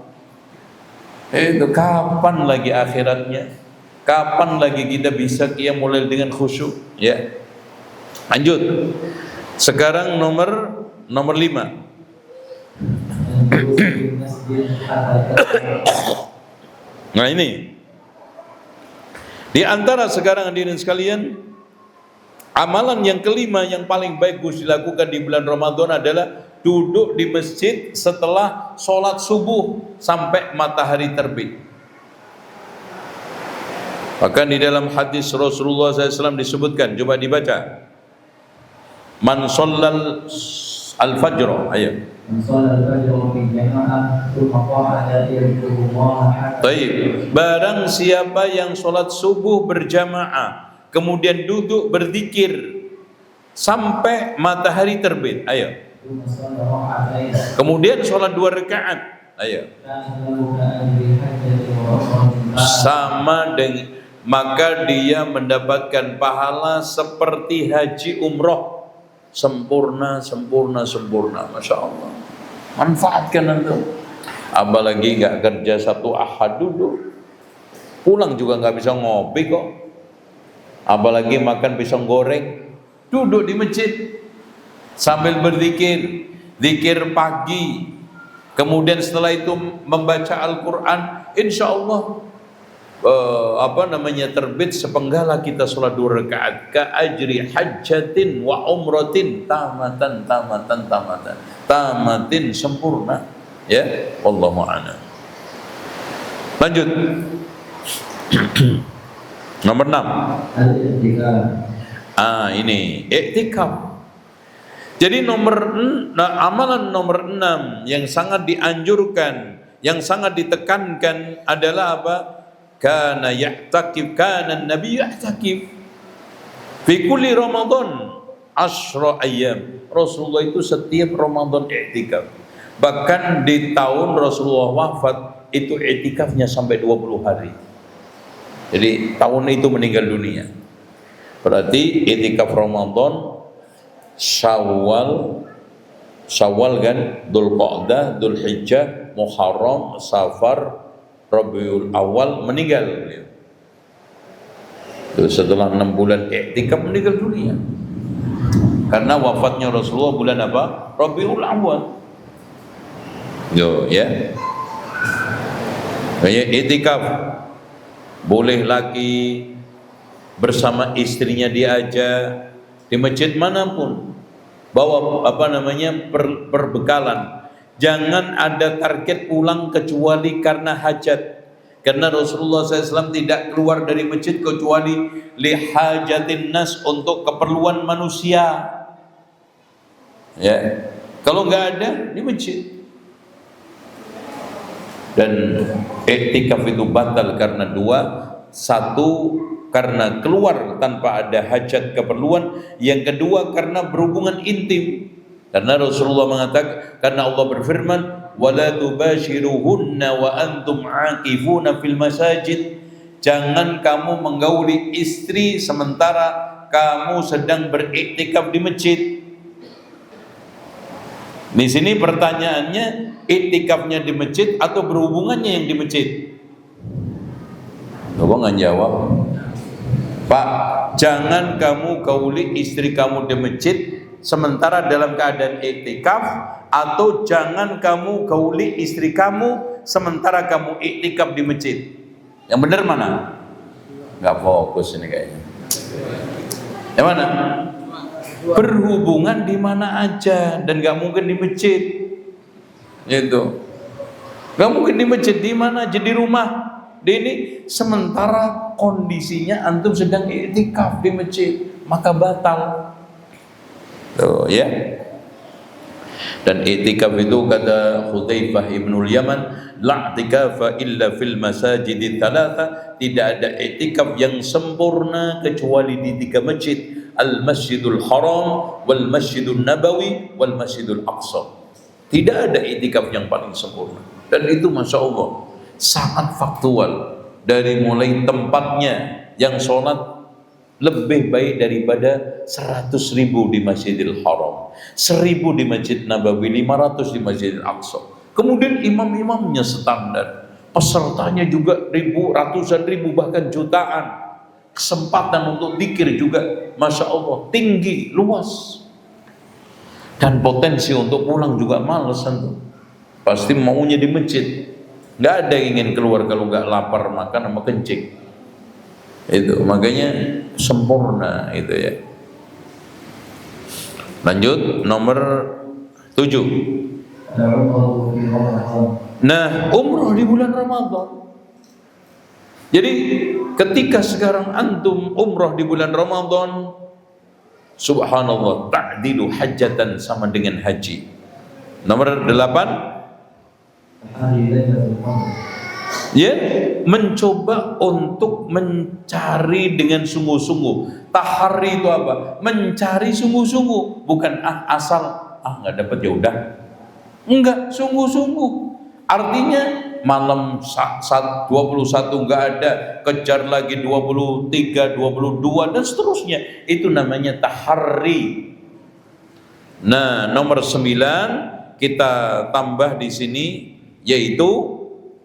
Itu kapan lagi akhiratnya? Kapan lagi kita bisa qiyamul lail dengan khusyuk? Ya. Lanjut. Sekarang nomor 5. Nah ini, di antara sekarang hadirin sekalian, amalan yang kelima yang paling bagus dilakukan di bulan Ramadan adalah duduk di masjid setelah sholat subuh sampai matahari terbit. Bahkan di dalam hadis Rasulullah SAW disebutkan, coba dibaca, man shallal al-fajr, ayo. Baik, barang siapa yang sholat subuh berjamaah kemudian duduk berzikir sampai matahari terbit, ayo. Kemudian sholat 2 rakaat, ayo. Sama dengan, maka dia mendapatkan pahala seperti haji umroh, sempurna, Masya Allah. Manfaatkan antum. Apalagi nggak kerja Sabtu Ahad duduk, pulang juga nggak bisa ngopi kok. Apalagi makan pisang goreng, duduk di masjid sambil berzikir, zikir pagi. Kemudian setelah itu membaca Al-Quran, insya Allah terbit sepenggala kita sholat 2 rakaat ka ajri hajjatin wa umratin tamatin sempurna. Ya, wallahu a'lam. Lanjut. Nomor 6. Ini iktikaf. Jadi amalan nomor 6 yang sangat dianjurkan, yang sangat ditekankan adalah apa? Kana Nabi ya'takif fi kulli Ramadan 10 ayyam. Rasulullah itu setiap Ramadan iktikaf. Bahkan di tahun Rasulullah wafat itu iktikafnya sampai 20 hari. Jadi tahun itu meninggal dunia. Berarti iktikaf Ramadan, Syawal kan, Dzulqa'dah, Dzulhijjah, Muharram, Safar, Rabiul Awal, meninggal beliau. Setelah 6 bulan iktikaf meninggal dunia. Karena wafatnya Rasulullah bulan apa? Rabiul Awal. Ya. Kayak iktikaf boleh laki bersama istrinya diajak di masjid manapun, bawa perbekalan. Jangan ada target pulang kecuali karena hajat. Karena Rasulullah SAW tidak keluar dari masjid kecuali lihajatin nas, untuk keperluan manusia. Ya, kalau nggak ada di masjid. Dan iktikaf itu batal karena dua. Satu, karena keluar tanpa ada hajat keperluan. Yang kedua, karena berhubungan intim. Karena Rasulullah mengatakan, karena Allah berfirman, wala tubashiruhunna wa antum aqifuna fil masajid. Jangan kamu menggauli istri sementara kamu sedang beriktikaf di masjid. Di sini pertanyaannya, iktikafnya di masjid atau berhubungannya yang di masjid? Bapak nggak jawab. Pak, jangan kamu gauli istri kamu di masjid sementara dalam keadaan iktikaf, atau jangan kamu gauli istri kamu sementara kamu iktikaf di masjid. Yang benar mana? Nggak fokus ini kayaknya. Yang mana? Berhubungan di mana aja, dan nggak mungkin di masjid. Itu nggak mungkin di masjid. Di mana aja, di rumah. Ini sementara kondisinya antum sedang iktikaf di masjid, maka batal. Tuh ya. Dan iktikaf itu kata Hudzaifah ibnul Yaman, la i'tikafa illa fil masajid thalatha. Tidak ada iktikaf yang sempurna kecuali di 3 masjid, Al-Masjidul Haram, wal Masjidun Nabawi, wal Masjidul Aqsa. Tidak ada iktikaf yang paling sempurna. Dan itu Masya Allah sangat faktual. Dari mulai tempatnya, yang sholat lebih baik daripada 100.000 di Masjidil Haram, 1.000 di Masjid Nabawi, 500 di Masjidil Aqsa. Kemudian imam-imamnya standar, pesertanya juga ratusan ribu, bahkan jutaan. Kesempatan untuk zikir juga Masya Allah tinggi, luas. Dan potensi untuk pulang juga males tentu. Pasti maunya di masjid. Nggak ada yang ingin keluar kalau nggak lapar makan sama kencing. Itu makanya sempurna itu ya. Lanjut nomor 7. Nah, umroh di bulan Ramadan. Jadi ketika sekarang antum umroh di bulan Ramadan, subhanallah, ta'dilu hajjatan, sama dengan haji. Nomor 8, ya, mencoba untuk mencari dengan sungguh-sungguh. Tahari itu apa? Mencari sungguh-sungguh, bukan asal nggak dapat ya udah. Enggak, sungguh-sungguh. Artinya malam 21 nggak ada, kejar lagi 23, 22 dan seterusnya. Itu namanya tahari. Nah, nomor 9 kita tambah di sini, yaitu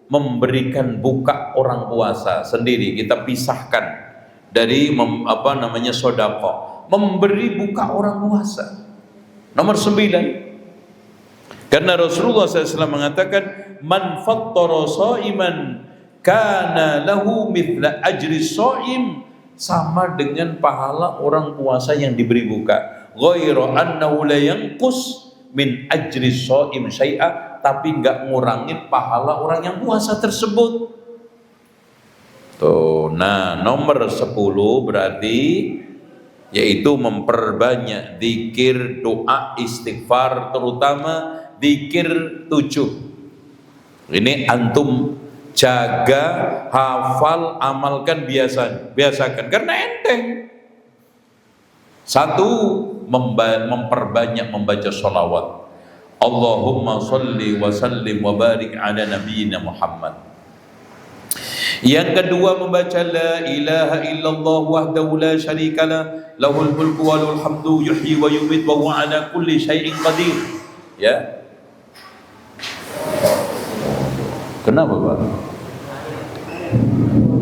memberikan buka orang puasa sendiri. Kita pisahkan dari sedekah, memberi buka orang puasa. Nomor 9, karena Rasulullah SAW mengatakan, man fattara shaiman kana lahu mithla ajri shaim, sama dengan pahala orang puasa yang diberi buka. Ghairu annahu la yanqus min ajri shaim syai'a, tapi enggak ngurangin pahala orang yang puasa tersebut. Tuh, nah nomor 10 berarti yaitu memperbanyak zikir, doa, istighfar, terutama zikir 7. Ini antum jaga, hafal, amalkan, biasakan karena enteng. Satu, memperbanyak membaca sholawat. Allahumma salli wa sallim wa barik ala nabiyyina Muhammad. Yang kedua, membaca la ilaha illallah wahdahu la syarikalah lahul mulku wa lahul hamdu yuhyi wa yumiit wa huwa ala kulli syai'in qadir. Ya. Kenapa, Pak?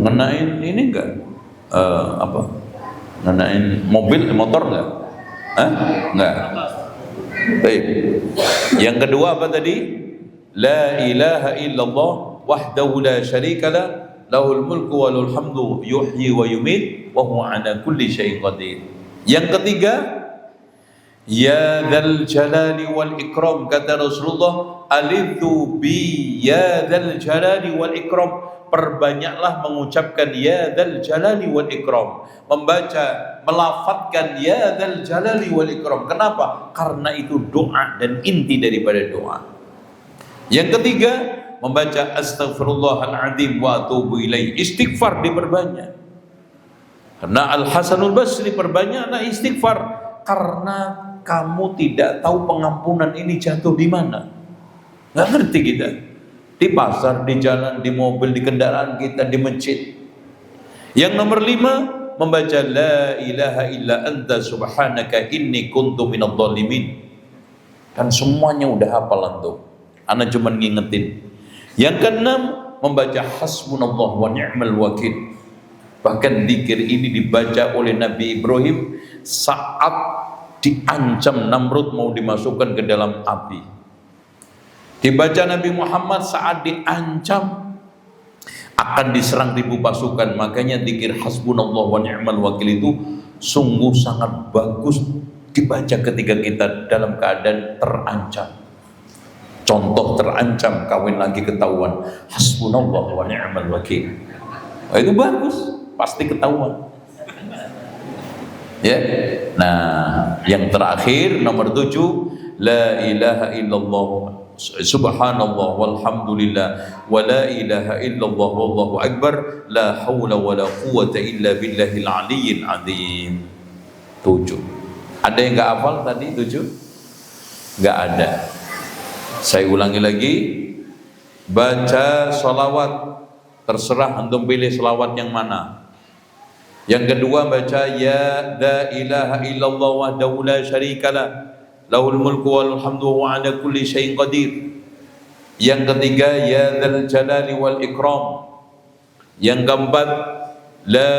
Ngenain ini enggak? Ngenain mobil, motor enggak? Enggak. Baik. Yang kedua apa tadi? La ilaha illallah wahdahu la syarikalah lahul mulku wa lahul hamdu yuhyi wa yumiit wa huwa ala kulli syai'in qadir. Yang ketiga, ya dzal jalali wal ikram, kata Rasulullah, alidhu bi ya dzal jalali wal ikram, perbanyaklah mengucapkan ya dzal jalali wal ikram, membaca, melafadzkan ya dzal jalali wal ikram. Kenapa? Karena itu doa dan inti daripada doa. Yang ketiga, membaca astaghfirullahaladzim wa atubu ilaih, istighfar diperbanyak. Karena Al-Hasanul Basri, perbanyaklah istighfar karena kamu tidak tahu pengampunan ini jatuh di mana. Nggak ngerti kita. Di pasar, di jalan, di mobil, di kendaraan kita, di masjid. Yang nomor 5, membaca la ilaha illa anta subhanaka inni kuntu minadh dhalimin. Kan semuanya udah hafal antum. Ana cuma ngingetin. Yang keenam, membaca hasbunallah wa ni'mal wakil. Bahkan zikir ini dibaca oleh Nabi Ibrahim saat diancam Namrud mau dimasukkan ke dalam api. Dibaca Nabi Muhammad saat diancam akan diserang 1000 pasukan. Makanya zikir hasbunallah wa ni'mal wakil itu sungguh sangat bagus dibaca ketika kita dalam keadaan terancam. Contoh terancam, kawin lagi ketahuan, hasbunallah wa ni'mal wakil. Itu bagus, pasti ketahuan. Ya. Nah, yang terakhir nomor 7, la ilaha illallah subhanallah walhamdulillah wa la ilaha illallah wallahu akbar la haula wa la quwata illa billahil aliyyil azim. 7. Ada yang enggak hafal tadi 7? Enggak ada. Saya ulangi lagi, baca sholawat, terserah antum pilih sholawat yang mana. Yang kedua, baca ya la ilaha illallah wahdahu la syarikalah lahul mulku wal hamdu wa ala kulli syai'in qadir. Yang ketiga, ya dzal jalali wal ikram. Yang keempat, la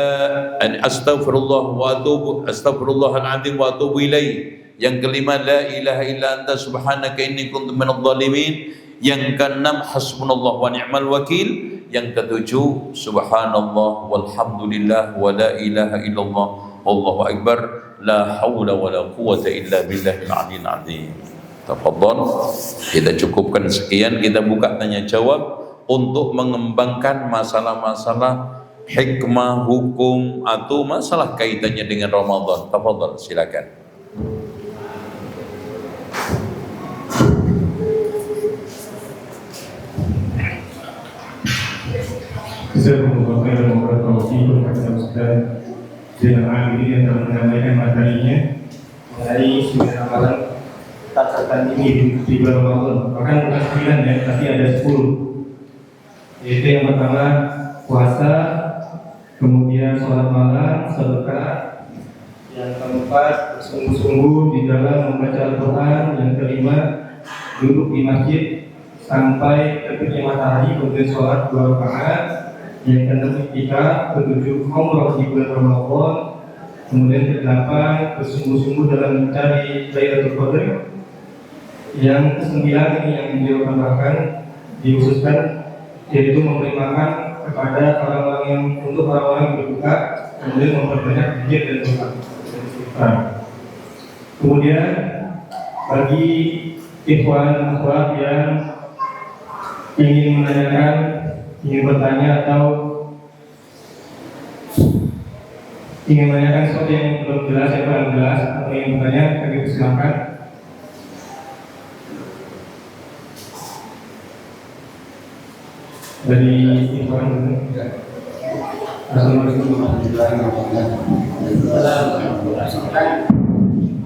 astaghfirullah wa atubu astaghfirullahaladzim wa atubu ilaih. Yang kelima, la ilaha illa anta subhanaka inni kuntu minadh dhalimin. Yang keenam, hasbunallah wa ni'mal wakil. Yang ketujuh, subhanallah walhamdulillah wa la ilaha illallah wallahu akbar la haula wa la quwata illa billahil aliyyil azim. Tafadhal, kita cukupkan sekian, kita buka tanya jawab untuk mengembangkan masalah-masalah hikmah, hukum atau masalah kaitannya dengan Ramadan. Tafadhal, silakan. Jazakumullah khairan wa barakallahu fiikum kepada Ustaz Zainal Abidin yang telah menyampaikan materinya mengenai 9 amalan catatan ini di bulan Ramadan. Bahkan bukan 9 ya, tapi ada 10. Yaitu yang pertama puasa, kemudian sholat malam, sedekah. Yang keempat, bersungguh-sungguh di dalam membaca Al-Quran. Yang kelima, duduk di masjid sampai terbitnya matahari, kemudian sholat 2 rakaat. Yang keenam, iktikaf. Ketujuh, umrah di bulan Ramadan. Kemudian kedelapan, bersungguh-sungguh dalam mencari Lailatul Qadar. Yang kesembilan, ini yang beliau tambahkan, diususkan, yaitu memberi makan kepada orang-orang yang untuk orang-orang yang berbuka, kemudian memperbanyak zikir dan doa. Kemudian bagi ikhwan akhwat yang ingin menanyakan, ingin bertanya atau ingin menanyakan sesuatu yang belum jelas ya kurang jelas atau ingin bertanya, kami persilakan. Dari informasi. Assalamualaikum warahmatullahi wabarakatuh.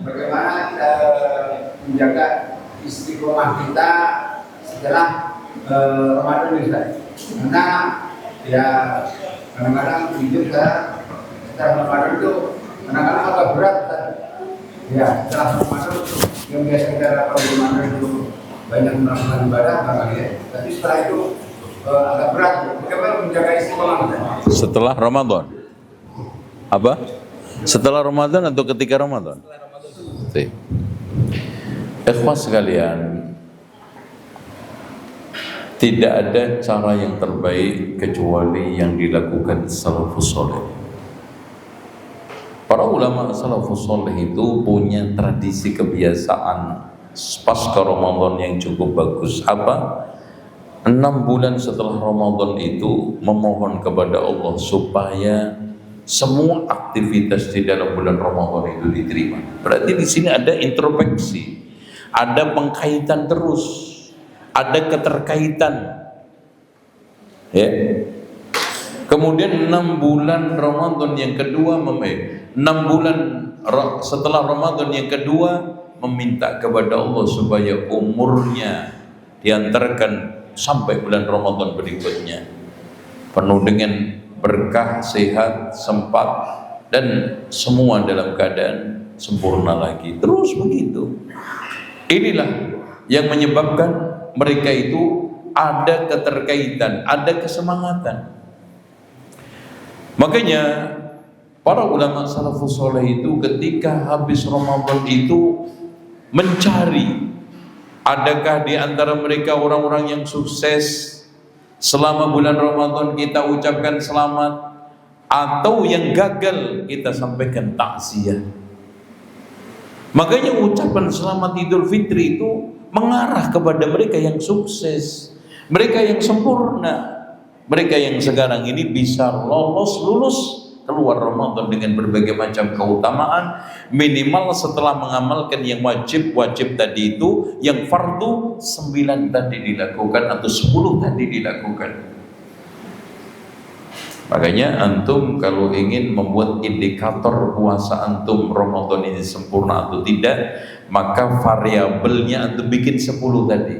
Bagaimana kita menjaga istiqomah kita setelah Ramadan ini, Ustaz? Karena ya kadang-kadang hidup setelah Ramadan itu kadang-kadang agak berat, Ustaz. Ya, setelah Ramadan yang biasa kita lakukan di Ramadan itu banyak melakukan ibadah, barangkali ya. Tapi setelah itu agak berat. Bagaimana menjaga istiqomah kita? Setelah Ramadan. Apa? Setelah Ramadan atau ketika Ramadan? Ikhwas sekalian, tidak ada cara yang terbaik kecuali yang dilakukan salafus saleh. Para ulama salafus saleh itu punya tradisi kebiasaan pasca Ramadan yang cukup bagus. Apa? 6 bulan setelah Ramadan itu memohon kepada Allah supaya semua aktivitas di dalam bulan Ramadan itu diterima. Berarti di sini ada introspeksi, ada pengkaitan terus, ada keterkaitan. Ya. Kemudian 6 bulan Ramadan yang kedua, 6 bulan setelah Ramadan yang kedua meminta kepada Allah supaya umurnya diantarkan sampai bulan Ramadan berikutnya penuh dengan berkah, sehat, sempat, dan semua dalam keadaan sempurna lagi. Terus begitu. Inilah yang menyebabkan mereka itu ada keterkaitan, ada kesemangatan. Makanya para ulama salafus saleh itu ketika habis Ramadan itu mencari, adakah di antara mereka orang-orang yang sukses selama bulan Ramadan kita ucapkan selamat, atau yang gagal kita sampaikan takziah. Makanya ucapan selamat Idul Fitri itu mengarah kepada mereka yang sukses, mereka yang sempurna, mereka yang sekarang ini bisa lulus keluar Ramadan dengan berbagai macam keutamaan, minimal setelah mengamalkan yang wajib tadi itu, yang fardu 9 tadi dilakukan atau 10 tadi dilakukan. Makanya antum kalau ingin membuat indikator puasa antum Ramadan ini sempurna atau tidak, maka variabelnya antum bikin 10 tadi.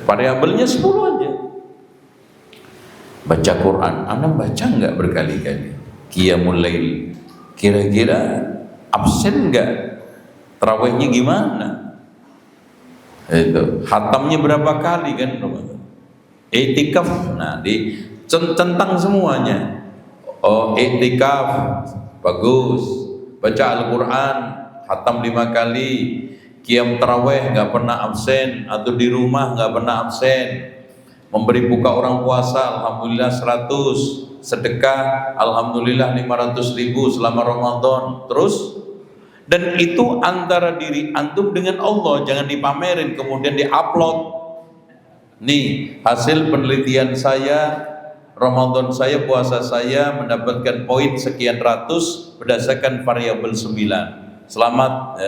Variabelnya 10 aja. Baca Quran, anda baca nggak berkali-kali? Qiyamul Lail, kira-kira absen nggak? Tarawihnya gimana? Itu khatamnya berapa kali kan? I'tikaf, nah centang semuanya. Oh, i'tikaf bagus, baca Al-Quran khatam 5 kali, qiyam tarawih nggak pernah absen, atau di rumah nggak pernah absen, memberi buka orang puasa alhamdulillah 100, sedekah alhamdulillah 500.000 selama Ramadan. Terus, dan itu antara diri antum dengan Allah, jangan dipamerin kemudian diupload. Nih hasil penelitian saya, Ramadan saya, puasa saya mendapatkan poin sekian ratus berdasarkan variabel 9. Selamat.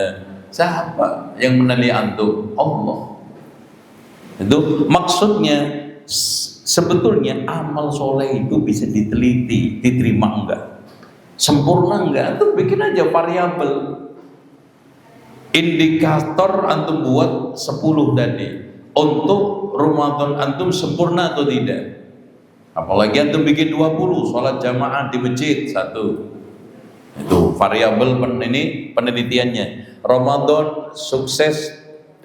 Siapa yang menilai antum? Allah. Itu maksudnya. Sebetulnya amal soleh itu bisa diteliti, diterima enggak, sempurna enggak, itu bikin aja variabel, indikator antum buat 10 tadi untuk Ramadan antum sempurna atau tidak. Apalagi antum bikin 20, sholat jamaah di masjid 1, itu variabel ini penelitiannya. Ramadan sukses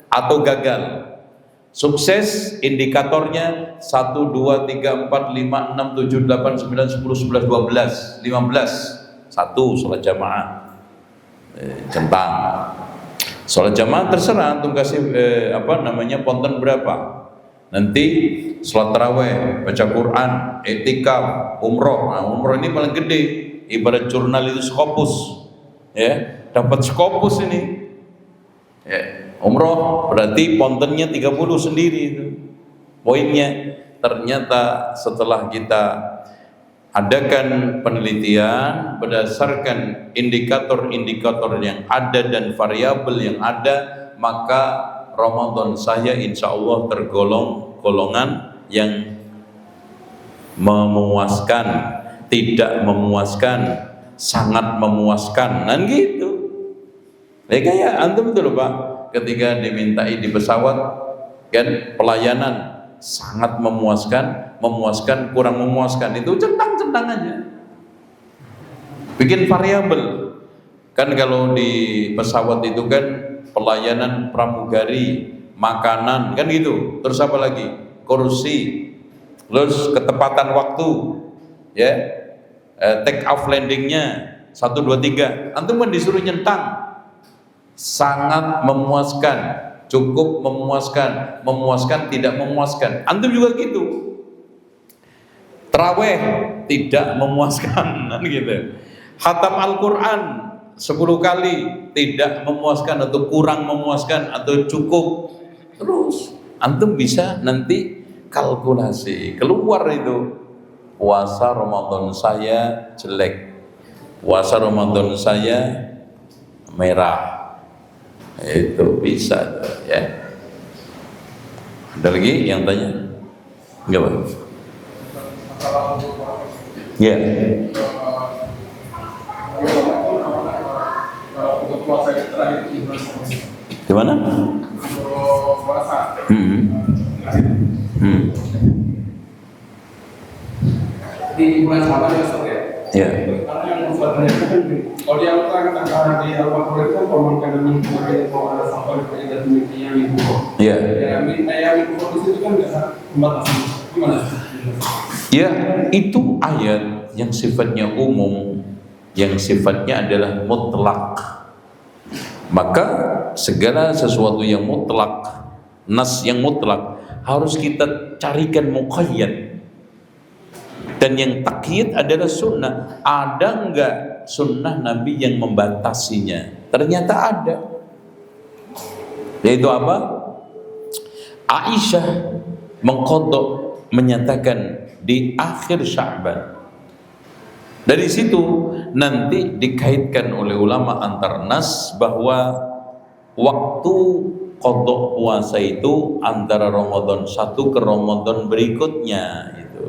atau gagal. Sukses indikatornya 1, 2, 3, 4, 5, 6, 7, 8, 9, 10, 11, 12, 15. 1 sholat jamaah, centang. Sholat jamaah terserah antum kasih ponten berapa. Nanti sholat tarawih, baca Quran, i'tikaf, umroh. Nah, umroh ini paling gede, ibarat jurnal itu Scopus, ya, dapat Scopus ini. Ya. Umroh berarti pontennya 30 sendiri itu poinnya. Ternyata setelah kita adakan penelitian berdasarkan indikator-indikator yang ada dan variabel yang ada, maka Ramadan saya insya Allah tergolong golongan yang memuaskan, tidak memuaskan, sangat memuaskan, dan gitu. Kayak antum betul Pak, ketika dimintai di pesawat kan pelayanan sangat memuaskan, memuaskan, kurang memuaskan, itu centang-centang aja. Bikin variabel. Kan kalau di pesawat itu kan pelayanan pramugari, makanan, kan gitu. Terus apa lagi? Kursi, terus ketepatan waktu, ya, take off landingnya 1, 2, 3. Antum kan disuruh nyentang. Sangat memuaskan, cukup memuaskan, memuaskan, tidak memuaskan. Antum juga gitu. Tarawih tidak memuaskan, kan gitu. Khatam Al-Quran 10 kali tidak memuaskan atau kurang memuaskan atau cukup. Terus antum bisa nanti kalkulasi, keluar itu puasa Ramadan saya jelek, puasa Ramadan saya merah. Itu bisa ya. Ada lagi yang tanya? Enggak, Pak? Ya. Untuk puasa terakhir Gimana? untuk puasa di bulan Ramadan ya Ustaz ya? Ya. Karena yang Ustaz itu kan kalau dia katakan di Al-Quran itu permohonan dengan sebagai ada sampai kepada demikian itu. Ya. Ya, ayat itu di situ kan enggak membatasi. Gimana? Ya, itu ayat yang sifatnya umum, yang sifatnya adalah mutlak. Maka segala sesuatu yang mutlak, nas yang mutlak, harus kita carikan muqayyad. Dan yang takyid adalah sunnah. Ada enggak sunnah Nabi yang membatasinya? Ternyata ada. Yaitu apa? Aisyah mengqadha, menyatakan di akhir Sya'ban. Dari situ nanti dikaitkan oleh ulama antar nas bahwa waktu qadha puasa itu antara Ramadan 1 ke Ramadan berikutnya itu.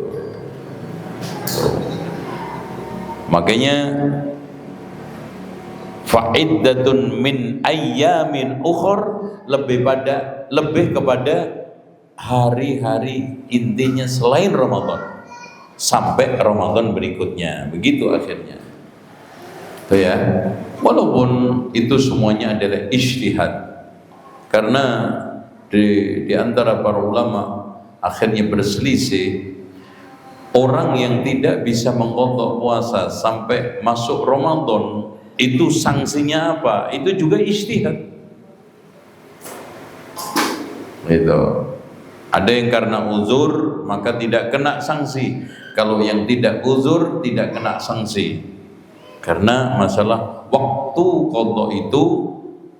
Makanya fa'iddatun min ayyamin ukhur, lebih kepada hari-hari intinya selain Ramadan sampai Ramadan berikutnya, begitu akhirnya. Itu ya. Walaupun itu semuanya adalah ijtihad, karena di antara para ulama akhirnya berselisih. Orang yang tidak bisa mengqadha puasa sampai masuk Ramadan itu sanksinya apa? Itu juga ijtihad. Itu. Ada yang karena uzur maka tidak kena sanksi. Kalau yang tidak uzur tidak kena sanksi. Karena masalah waktu qadha itu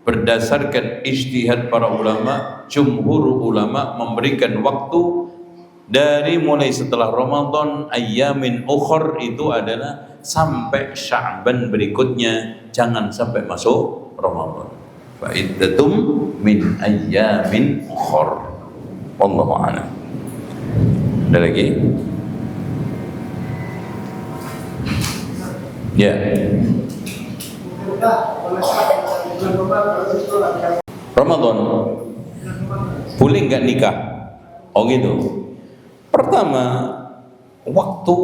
berdasarkan ijtihad para ulama, jumhur ulama memberikan waktu dari mulai setelah Ramadan, ayyamin ukhur itu adalah sampai Sya'ban berikutnya, jangan sampai masuk Ramadan. Fa'iddatum min ayyamin ukhur. Wallahu a'lam. Ada lagi? Ya. Ramadan boleh nggak nikah? Oh gitu. Pertama, waktu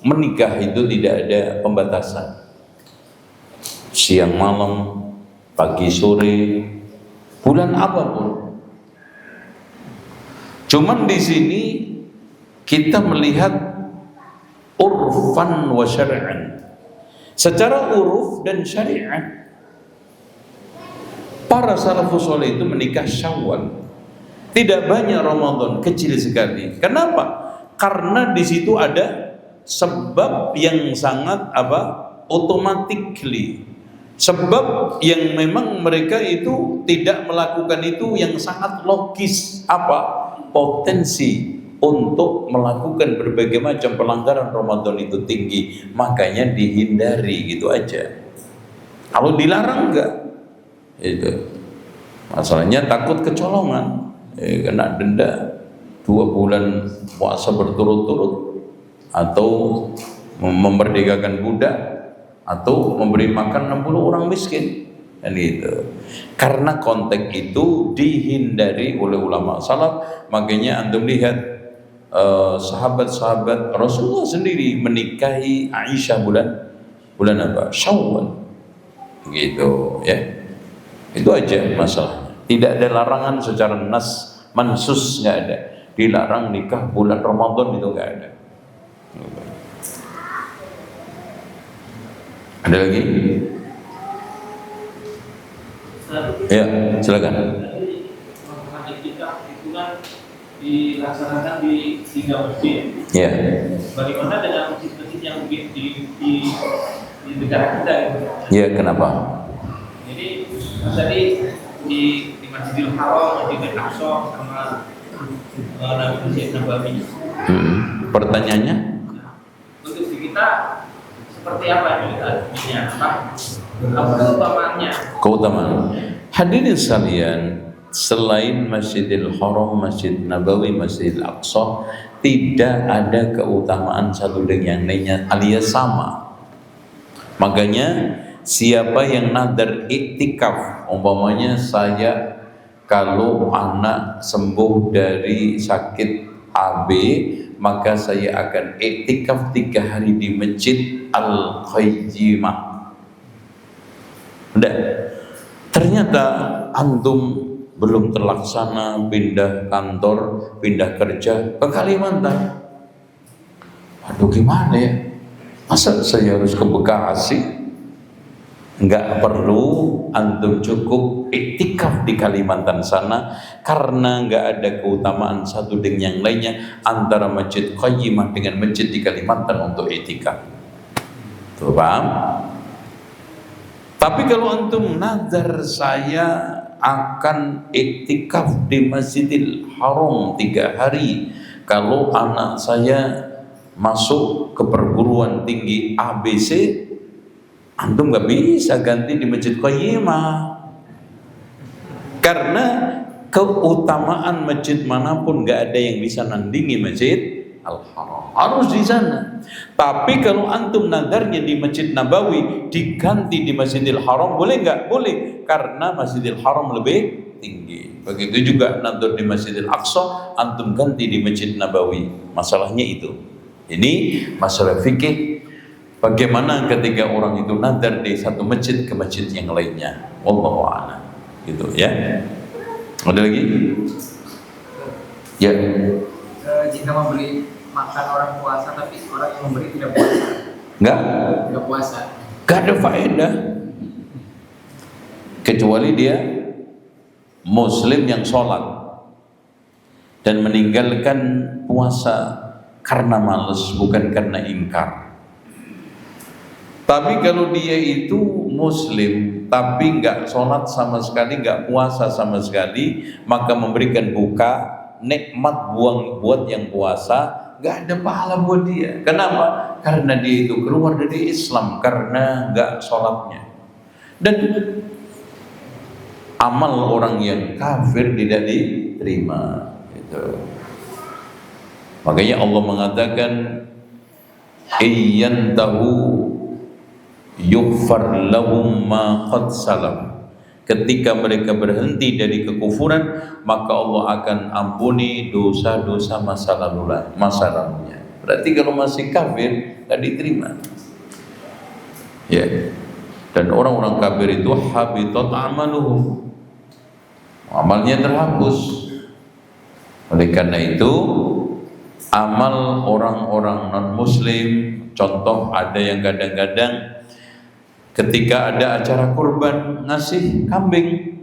menikah itu tidak ada pembatasan. Siang malam, pagi sore, bulan apapun. Cuman di sini kita melihat urfan wa syar'an. Secara uruf dan syariat, para salafus saleh itu menikah Syawal. Tidak banyak Ramadan, kecil sekali. Kenapa? Karena di situ ada sebab yang sangat automatically. Sebab yang memang mereka itu tidak melakukan itu yang sangat logis. Potensi untuk melakukan berbagai macam pelanggaran Ramadan itu tinggi, makanya dihindari gitu aja. Kalau dilarang enggak, itu masalahnya takut kecolongan, kena denda 2 bulan puasa berturut-turut, atau memerdekakan budak, atau memberi makan 60 orang miskin, dan gitu. Karena konteks itu dihindari oleh ulama salaf. Makanya antum lihat sahabat-sahabat Rasulullah sendiri menikahi Aisyah bulan apa? Syawal, gitu ya. Itu aja masalahnya. Tidak ada larangan secara nas mansus, nggak ada. Dilarang nikah bulan Ramadan, itu nggak ada. Ada lagi? Ya, silakan. Hadis kita itu kan dilaksanakan di 3 masjid. Ya. Bagaimana dengan masjid-masjid yang di negara kita? Ya, kenapa? Jadi tadi di Masjidil Haram, Masjidil Aqsa, sama Masjid Nabawi. Pertanyaannya? Untuk di kita seperti apa ini? Apa keutamaannya? Keutamaan. Hadirin sekalian, selain Masjidil Haram, Masjid Nabawi, Masjidil Aqsa, tidak ada keutamaan satu dengan yang lainnya alias sama. Makanya siapa yang nadar iktikaf, umpamanya saya kalau anak sembuh dari sakit AB, maka saya akan iktikaf 3 hari di Masjid Al-Qayyimah. Udah. Ternyata antum belum terlaksana pindah kantor, pindah kerja ke Kalimantan. Aduh, gimana ya? Masa saya harus ke Bekasi? Enggak perlu, antum cukup iktikaf di Kalimantan sana, karena enggak ada keutamaan satu dengan yang lainnya antara Masjid Qayyimah dengan masjid di Kalimantan untuk iktikaf. Tuh, paham? Tapi kalau antum nazar saya akan iktikaf di Masjidil Haram 3 hari, kalau anak saya masuk ke perguruan tinggi ABC, antum nggak bisa ganti di Masjid Qayyimah, karena keutamaan masjid manapun nggak ada yang bisa nandingi Masjid Al-Haram, harus di sana. Tapi kalau antum nadarnya di Masjid Nabawi diganti di Masjidil Haram, boleh nggak? Boleh, karena Masjidil Haram lebih tinggi. Begitu juga nadar di Masjidil Aqsa, antum ganti di Masjid Nabawi. Masalahnya itu. Ini masalah fikih. Bagaimana ketika orang itu nadar di satu masjid ke masjid yang lainnya? Wallahu a'lam. Gitu ya. Ada lagi? Ya. Jika memberi makan orang puasa tapi orang yang memberi tidak puasa. Enggak puasa. Enggak ada faedah. Kecuali dia muslim yang sholat dan meninggalkan puasa karena malas, bukan karena ingkar. Tapi kalau dia itu muslim tapi enggak sholat sama sekali, enggak puasa sama sekali, maka memberikan buka nikmat buat yang puasa, gak ada pahala buat dia. Kenapa? Karena dia itu keluar dari Islam karena gak sholatnya. Dan amal orang yang kafir tidak diterima. Gitu. Makanya Allah mengatakan, "Iyantahu yughfar lahum ma qad salam." Ketika mereka berhenti dari kekufuran, maka Allah akan ampuni dosa-dosa masa lalunya. Berarti kalau masih kafir, tidak diterima. Ya. Dan orang-orang kafir itu habitat amaluhum, amalnya terhapus. Oleh karena itu, amal orang-orang non-muslim, contoh ada yang kadang-kadang ketika ada acara kurban ngasih kambing,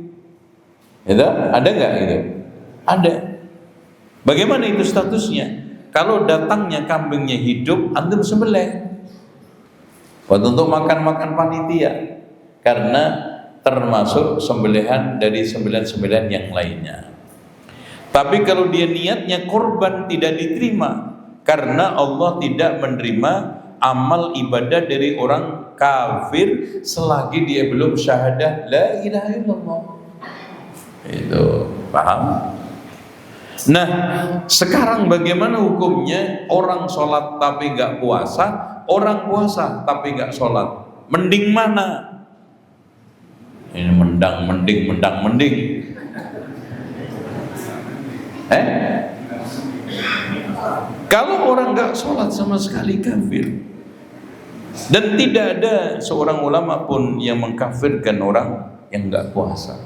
itu ada nggak itu? Ada. Bagaimana itu statusnya? Kalau datangnya kambingnya hidup, antum sembelih buat untuk makan panitia, karena termasuk sembelihan dari sembelihan yang lainnya. Tapi kalau dia niatnya korban, tidak diterima, karena Allah tidak menerima amal ibadah dari orang kafir selagi dia belum syahadah la ilaha illallah. Itu paham? Nah, sekarang bagaimana hukumnya orang sholat tapi nggak puasa, orang puasa tapi nggak sholat? Mending mana? Ini mending. Kalau orang nggak sholat sama sekali kafir, dan tidak ada seorang ulama pun yang mengkafirkan orang yang nggak puasa.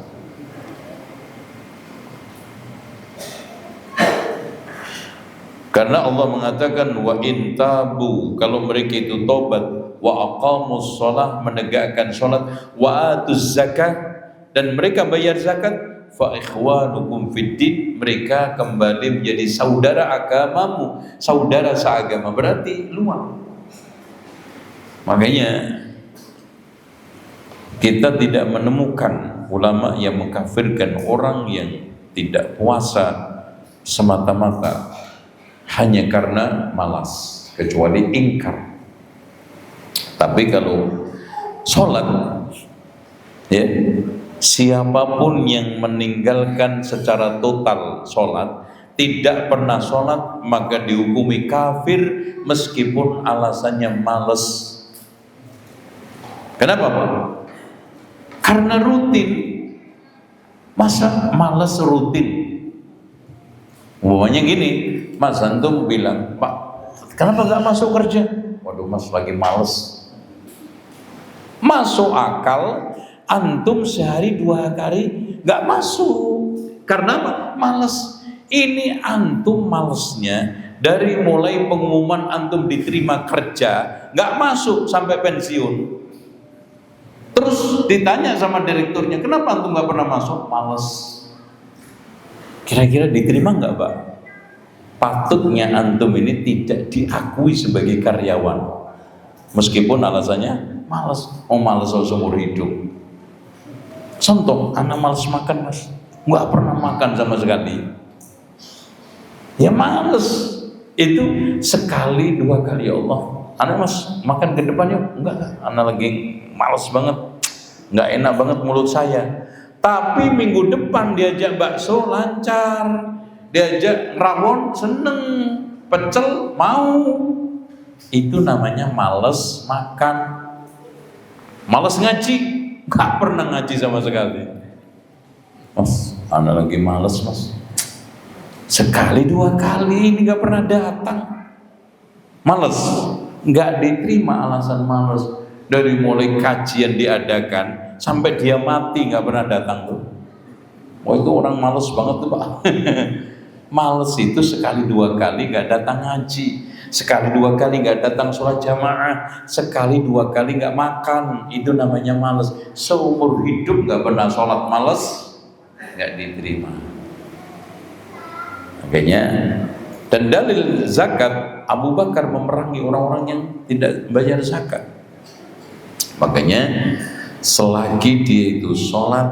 Karena Allah mengatakan wa in tabu, kalau mereka itu tobat, wa aqamus shalah, menegakkan salat, wa atuz zakah, dan mereka bayar zakat, fa ikhwanukum fiddin, mereka kembali menjadi saudara agamamu, saudara seagama, berarti luar. Makanya kita tidak menemukan ulama yang mengkafirkan orang yang tidak puasa semata-mata hanya karena malas, kecuali ingkar. Tapi kalau sholat, ya, siapapun yang meninggalkan secara total sholat, tidak pernah sholat, maka dihukumi kafir meskipun alasannya malas. Kenapa Pak? Karena rutin. Masa malas rutin? Umpamanya gini, Mas antum bilang, Pak, kenapa nggak masuk kerja? Waduh Mas, lagi males. Masuk akal, antum sehari 2 kali nggak masuk. Karena apa? Males. Ini antum malesnya dari mulai pengumuman antum diterima kerja, nggak masuk sampai pensiun. Terus ditanya sama direkturnya, kenapa antum nggak pernah masuk? Males. Kira-kira diterima nggak Pak? Patutnya antum ini tidak diakui sebagai karyawan, meskipun alasannya malas. Oh malas seumur hidup. Contoh, anak malas makan Mas, nggak pernah makan sama sekali. Ya malas. Itu sekali 2 kali, ya Allah, anak Mas makan ke depan yuk. Enggak, anak lagi malas banget, nggak enak banget mulut saya. Tapi minggu depan diajak bakso lancar, diajak rawon seneng, pecel mau. Itu namanya males makan. Males ngaji, nggak pernah ngaji sama sekali. Mas, anak lagi males Mas, sekali 2 kali ini nggak pernah datang. Males, nggak diterima alasan males. Dari mulai kajian diadakan sampai dia mati nggak pernah datang tuh. Oh itu orang males banget tuh Pak. Males itu sekali 2 kali nggak datang ngaji, sekali 2 kali nggak datang sholat jamaah, sekali 2 kali nggak makan, itu namanya males. Seumur hidup nggak pernah sholat, males, nggak diterima. Makanya, dan dalil zakat, Abu Bakar memerangi orang-orang yang tidak bayar zakat. Makanya selagi dia itu sholat,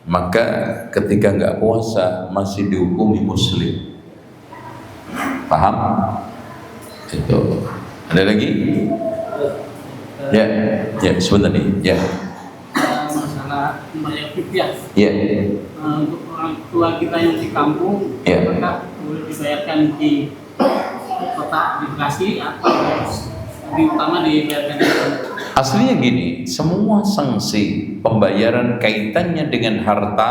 maka ketika nggak puasa masih dihukumi muslim. Paham? Itu. Ada lagi? Ya sebentar nih. Ya. Masalah membayar fidyah. Ya. Untuk orang tua kita yang di kampung, Ya. apakah boleh dibayarkan di kota di Bekasi atau lebih utama dibayarkan di kampung? Aslinya gini, semua sanksi pembayaran kaitannya dengan harta,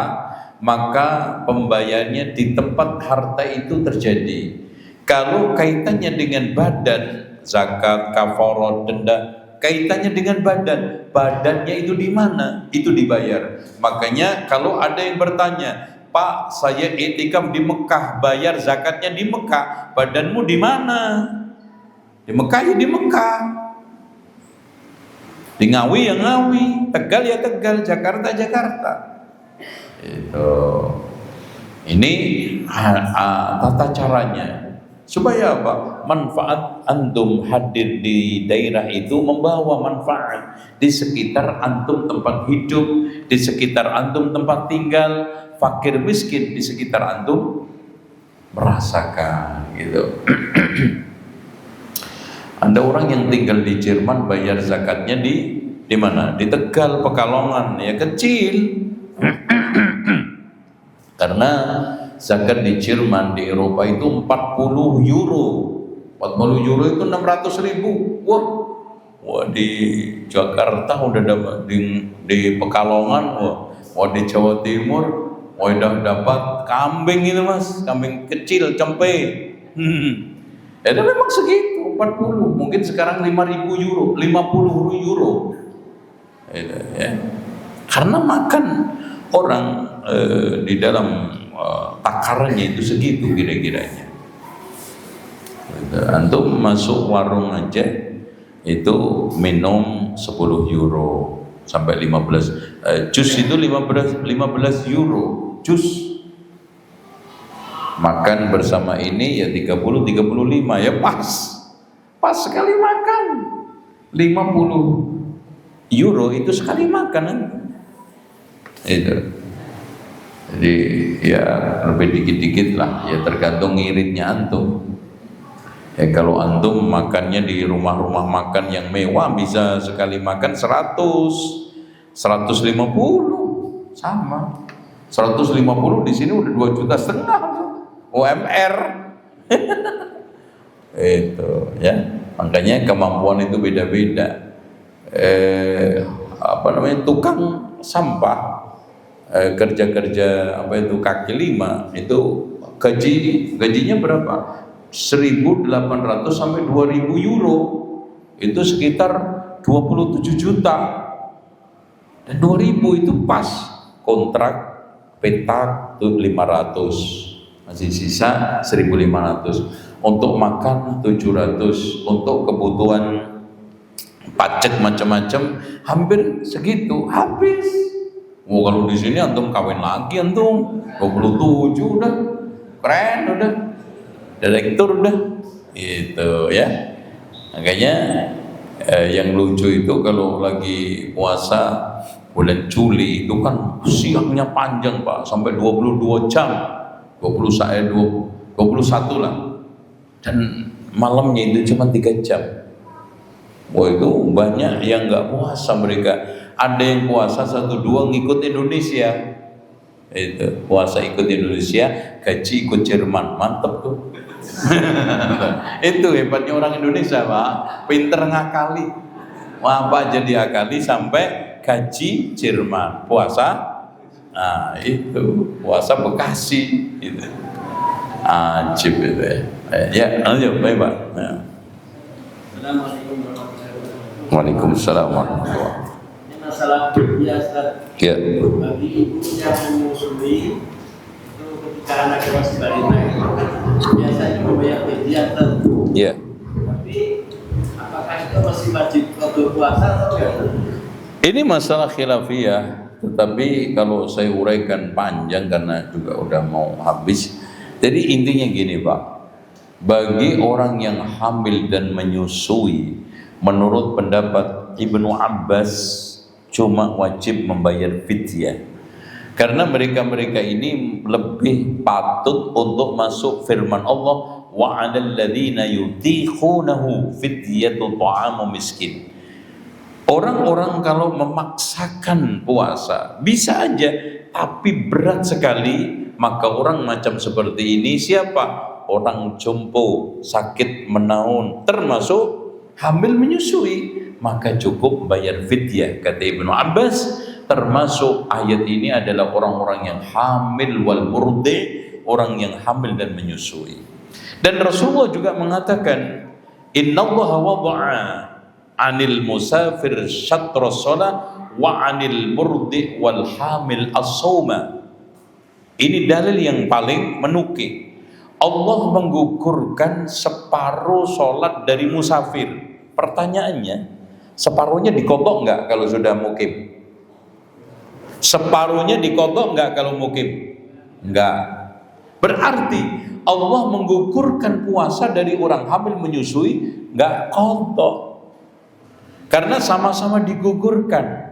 maka pembayarannya di tempat harta itu terjadi. Kalau kaitannya dengan badan, zakat, kafarat, denda, kaitannya dengan badan, badannya itu di mana? Itu dibayar. Makanya kalau ada yang bertanya, Pak, saya i'tikaf di Mekah, bayar zakatnya di Mekah, badanmu di mana? Di Mekah ya di Mekah. Di Ngawi ya Ngawi, Tegal ya Tegal, Jakarta Jakarta. Itu. Ini tata caranya. Supaya apa? Manfaat antum hadir di daerah itu membawa manfaat di sekitar antum tempat hidup, di sekitar antum tempat tinggal, fakir miskin di sekitar antum merasakan gitu. Ada orang yang tinggal di Jerman bayar zakatnya di mana? Di Tegal, Pekalongan, ya kecil. Karena zakat di Jerman, di Eropa itu 40 euro. 40 euro itu 600 ribu. Wah di Jakarta udah dapat, di Pekalongan, wah di Jawa Timur, udah dapat kambing itu mas, kambing kecil, cempe. Itu memang segitu, 40. Mungkin sekarang 5.000 euro, 50 euro. Ya. Karena makan orang di dalam takarannya itu segitu kira-kiranya. Antum masuk warung aja itu minum 10 euro sampai 15. Jus itu 15 euro jus. Makan bersama ini ya 30-35 ya pas sekali makan 50 euro itu sekali makan itu. Jadi ya lebih dikit-dikit lah ya, tergantung ngiritnya antum. Ya kalau antum makannya di rumah-rumah makan yang mewah bisa sekali makan 100, 150 sama. 150 di sini udah 2,5 juta UMR. Itu ya. Makanya kemampuan itu beda-beda. Tukang sampah kerja-kerja kaki lima itu gajinya berapa? 1.800 sampai 2.000 euro, itu sekitar 27 juta. Dan 2.000 itu pas kontrak petak tuh 500, masih sisa 1.500 untuk makan 700, untuk kebutuhan pajak macam-macam hampir segitu habis. Kalau di sini antum kawin lagi antum 27 udah keren, udah direktur udah gitu ya. Makanya yang lucu itu kalau lagi puasa bulan Juli itu kan siangnya panjang Pak, sampai 22 jam, 21 lah, dan malamnya itu cuma 3 jam. Wah itu banyak yang nggak puasa mereka. Ada yang puasa 1-2 ngikut Indonesia, itu puasa ikut Indonesia, gaji ikut Jerman, mantep tuh. Itu hebatnya orang Indonesia Pak, pinter ngakali, apa aja diakali sampai gaji Jerman, puasa, nah itu puasa Bekasi, itu ajib itu ya. Lanjut baik Pak. Ya. Waalaikumsalam warahmatullahi wabarakatuh. Masalah biasa Ya. bagi ibu yang menyusui itu ketika anaknya masih balita biasanya membayar fidyah tentu. Ya. Tapi apakah itu masih wajib untuk puasa atau enggak? Ini masalah khilafiyah, tetapi kalau saya uraikan panjang karena juga udah mau habis. Jadi intinya gini Pak, bagi orang yang hamil dan menyusui, menurut pendapat Ibnu Abbas cuma wajib membayar fidyah, karena mereka ini lebih patut untuk masuk firman Allah, wa 'alal ladzina yutiqunahu fidyatu ta'amu miskin. Orang-orang kalau memaksakan puasa bisa aja, tapi berat sekali, maka orang macam seperti ini siapa? Orang jompo, sakit menaun, termasuk hamil menyusui, maka cukup bayar fidyah. Kata Ibnu Abbas, termasuk ayat ini adalah orang-orang yang hamil wal murdi, orang yang hamil dan menyusui. Dan Rasulullah juga mengatakan, innallaha wada'a 'anil musafir syatra shalah wa 'anil murdi wal hamil as-sauma. Ini dalil yang paling menukik. Allah menggugurkan separuh sholat dari musafir. Pertanyaannya, separuhnya dikodok nggak kalau sudah mukim? Separuhnya dikodok nggak kalau mukim? Nggak. Berarti Allah menggugurkan puasa dari orang hamil menyusui, nggak kodok. Karena sama-sama digugurkan.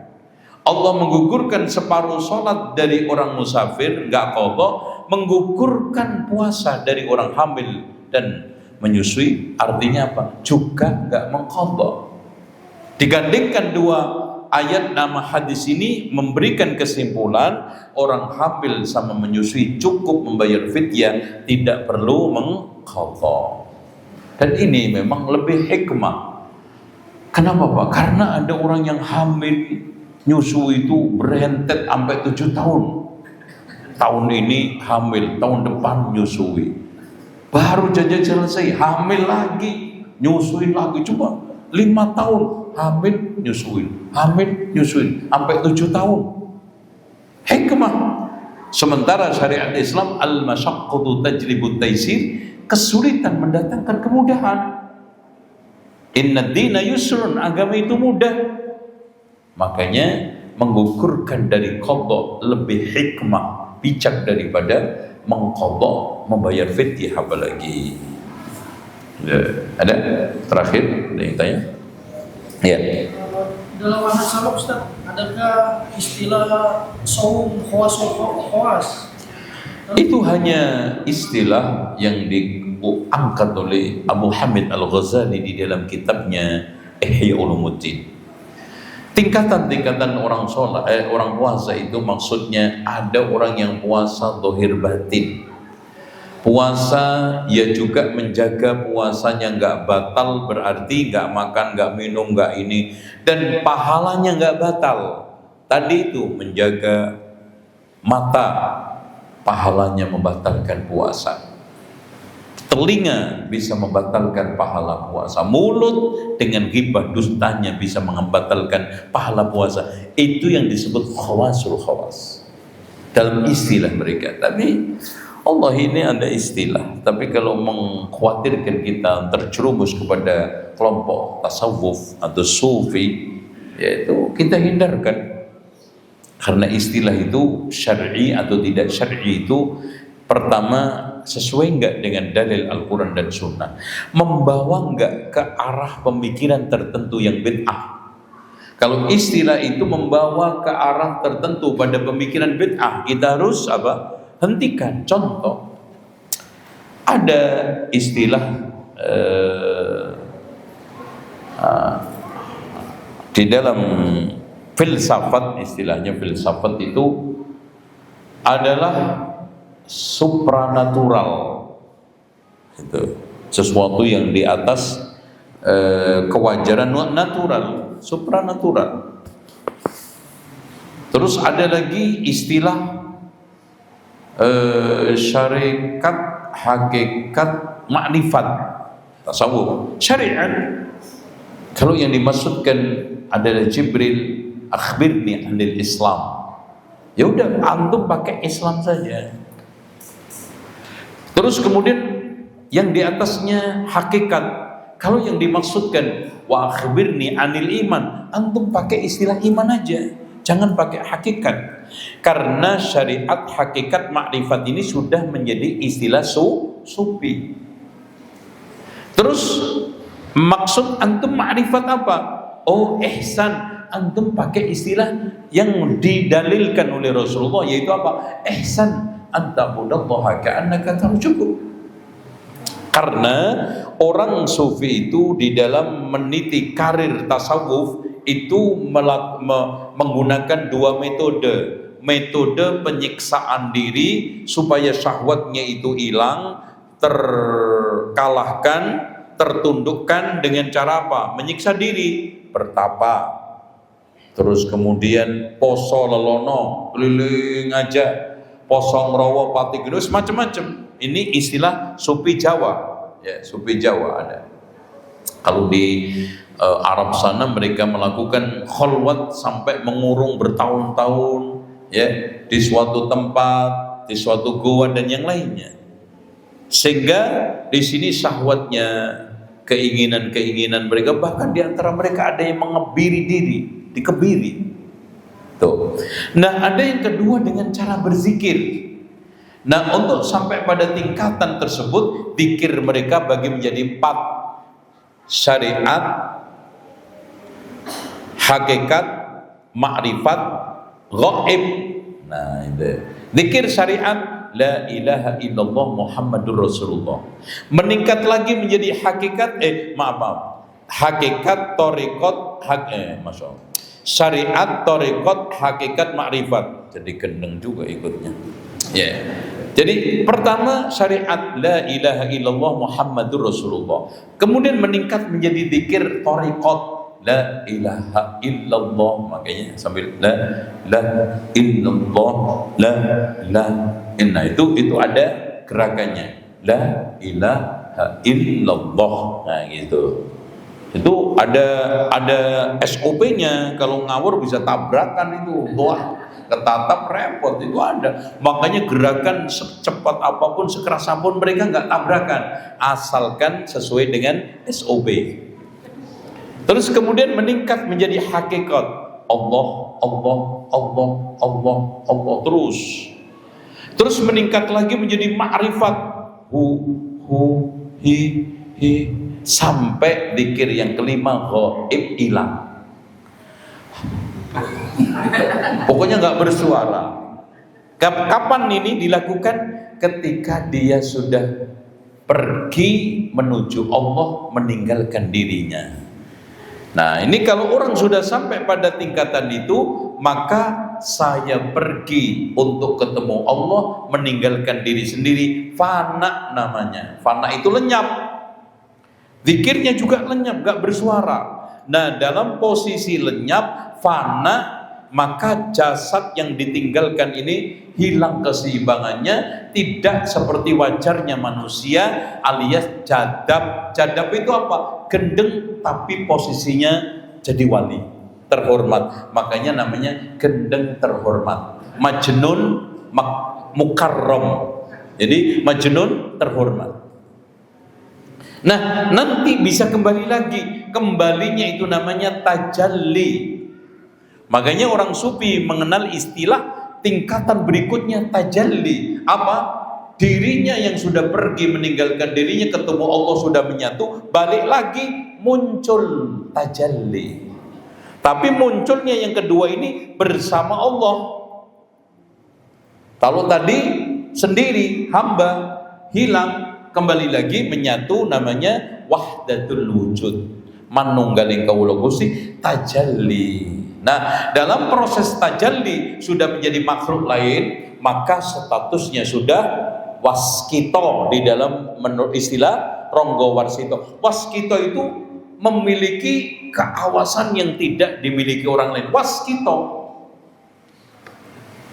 Allah menggugurkan separuh sholat dari orang musafir, nggak kodok. menggugurkan puasa dari orang hamil dan menyusui, artinya apa? Juga nggak mengqadha. Digandingkan dua ayat nama hadis ini memberikan kesimpulan orang hamil sama menyusui cukup membayar fidyah, tidak perlu mengqadha. Dan ini memang lebih hikmah. Kenapa Pak? Karena ada orang yang hamil nyusu itu berentet sampai 7 tahun. Tahun ini hamil, tahun depan nyusui. Baru jajan selesai, hamil lagi, nyusuin lagi. Coba 5 tahun hamil nyusuin, sampai 7 tahun. Hikmah. Sementara syariat Islam al-masyaqqatu tajlibut taysir, kesulitan mendatangkan kemudahan. Inna dina yusrun, agama itu mudah. Makanya menggugurkan dari qadha lebih hikmah, bijak daripada mengqadha, membayar fidyah apalagi. Ya, ada terakhir ada yang tanya? Ya. Dalam manhaj salaf Ustaz, adakah istilah saum khawas? Itu hanya istilah yang diangkat oleh Abu Hamid Al-Ghazali di dalam kitabnya Ihya Ulumuddin. Tingkatan-tingkatan orang orang puasa itu maksudnya ada orang yang puasa zahir batin. Puasa ya juga menjaga puasanya nggak batal, berarti nggak makan, nggak minum, nggak ini, dan pahalanya nggak batal. Tadi itu menjaga mata, pahalanya membatalkan puasa. Telinga bisa membatalkan pahala puasa. Mulut dengan ghibah dustanya bisa membatalkan pahala puasa. Itu yang disebut khawasul khawas dalam istilah mereka. Tapi Allah ini ada istilah. Tapi kalau mengkhawatirkan kita terjerumus kepada kelompok tasawuf atau sufi, yaitu kita hindarkan. Karena istilah itu syar'i atau tidak syar'i itu pertama sesuai enggak dengan dalil Al-Quran dan Sunnah, membawa enggak ke arah pemikiran tertentu yang bid'ah. Kalau istilah itu membawa ke arah tertentu pada pemikiran bid'ah, kita harus apa? Hentikan. Contoh, ada istilah di dalam filsafat, istilahnya filsafat itu adalah supranatural. Itu sesuatu yang di atas kewajaran natural, supranatural. Terus ada lagi istilah syarikat, hakikat, makrifat, tasawuf, syariat. Kalau yang dimaksudkan adalah Jibril, akhbirni anil Islam, ya udah antum pakai Islam saja. Terus kemudian yang di atasnya hakikat. Kalau yang dimaksudkan wa akhbirni anil iman, antum pakai istilah iman aja, jangan pakai hakikat. Karena syariat, hakikat, makrifat ini sudah menjadi istilah sufi. Terus maksud antum makrifat apa? Oh, ihsan. Antum pakai istilah yang didalilkan oleh Rasulullah, yaitu apa? Ihsan anta'budallaha ka'annaka tarahu. Cukup. Karena orang sufi itu di dalam meniti karir tasawuf itu menggunakan dua metode penyiksaan diri supaya syahwatnya itu hilang, terkalahkan, tertundukkan dengan cara apa? Menyiksa diri, bertapa, terus kemudian poso lelono, keliling aja, posong rawa pati gedus, macam-macam. Ini istilah sufi Jawa, ya, sufi Jawa ada. Kalau di Arab sana mereka melakukan khalwat sampai mengurung bertahun-tahun, ya, di suatu tempat, di suatu gua dan yang lainnya. Sehingga di sini syahwatnya, keinginan-keinginan mereka, bahkan di antara mereka ada yang mengebiri diri, dikebiri. Tuh. Nah, ada yang kedua dengan cara berzikir. Nah, untuk sampai pada tingkatan tersebut, zikir mereka bagi menjadi 4: syariat, hakikat, makrifat, ghaib. Nah, itu zikir syariat la ilaha illallah Muhammadur Rasulullah. Meningkat lagi menjadi hakikat hakikat thariqat Masya Allah. Syariat thariqat hakikat makrifat. Jadi gendeng juga ikutnya. Ya. Jadi pertama syariat la ilaha illallah Muhammadur Rasulullah. Kemudian meningkat menjadi zikir thariqat la ilaha illallah, makanya sambil la illallah la inna itu ada gerakannya la ilaha illallah. Nah gitu. Itu ada SOP-nya. Kalau ngawur bisa tabrakan itu. Wah, ketatap repot itu ada. Makanya gerakan secepat apapun, sekeras apapun mereka nggak tabrakan, asalkan sesuai dengan SOP. Terus kemudian meningkat menjadi hakikat Allah terus meningkat lagi menjadi ma'rifat hu hi sampai zikir yang kelima ghaib hilang. Pokoknya nggak bersuara. Kapan ini dilakukan? Ketika dia sudah pergi menuju Allah, meninggalkan dirinya. Nah ini kalau orang sudah sampai pada tingkatan itu, maka saya pergi untuk ketemu Allah, meninggalkan diri sendiri. Fana namanya. Fana itu lenyap. Zikirnya juga lenyap, gak bersuara. Nah dalam posisi lenyap, fana, maka jasad yang ditinggalkan ini hilang keseimbangannya, tidak seperti wajarnya manusia alias jadab. Jadab itu apa? Gendeng tapi posisinya jadi wali, terhormat. Makanya namanya gendeng terhormat. Majnun mukarram. Jadi majnun terhormat. Nah nanti bisa kembali lagi. Kembalinya itu namanya tajalli. Makanya orang sufi mengenal istilah tingkatan berikutnya tajalli. Apa? Dirinya yang sudah pergi meninggalkan dirinya, ketemu Allah sudah menyatu, balik lagi muncul tajalli. Tapi munculnya yang kedua ini bersama Allah. Kalau tadi sendiri hamba hilang, kembali lagi menyatu, namanya wahdatul wujud. Manunggaling kawula Gusti tajalli. Nah, dalam proses tajalli sudah menjadi makhluk lain, maka statusnya sudah waskito di dalam menurut istilah Ronggo Warsito. Waskito itu memiliki keawasan yang tidak dimiliki orang lain. Waskito.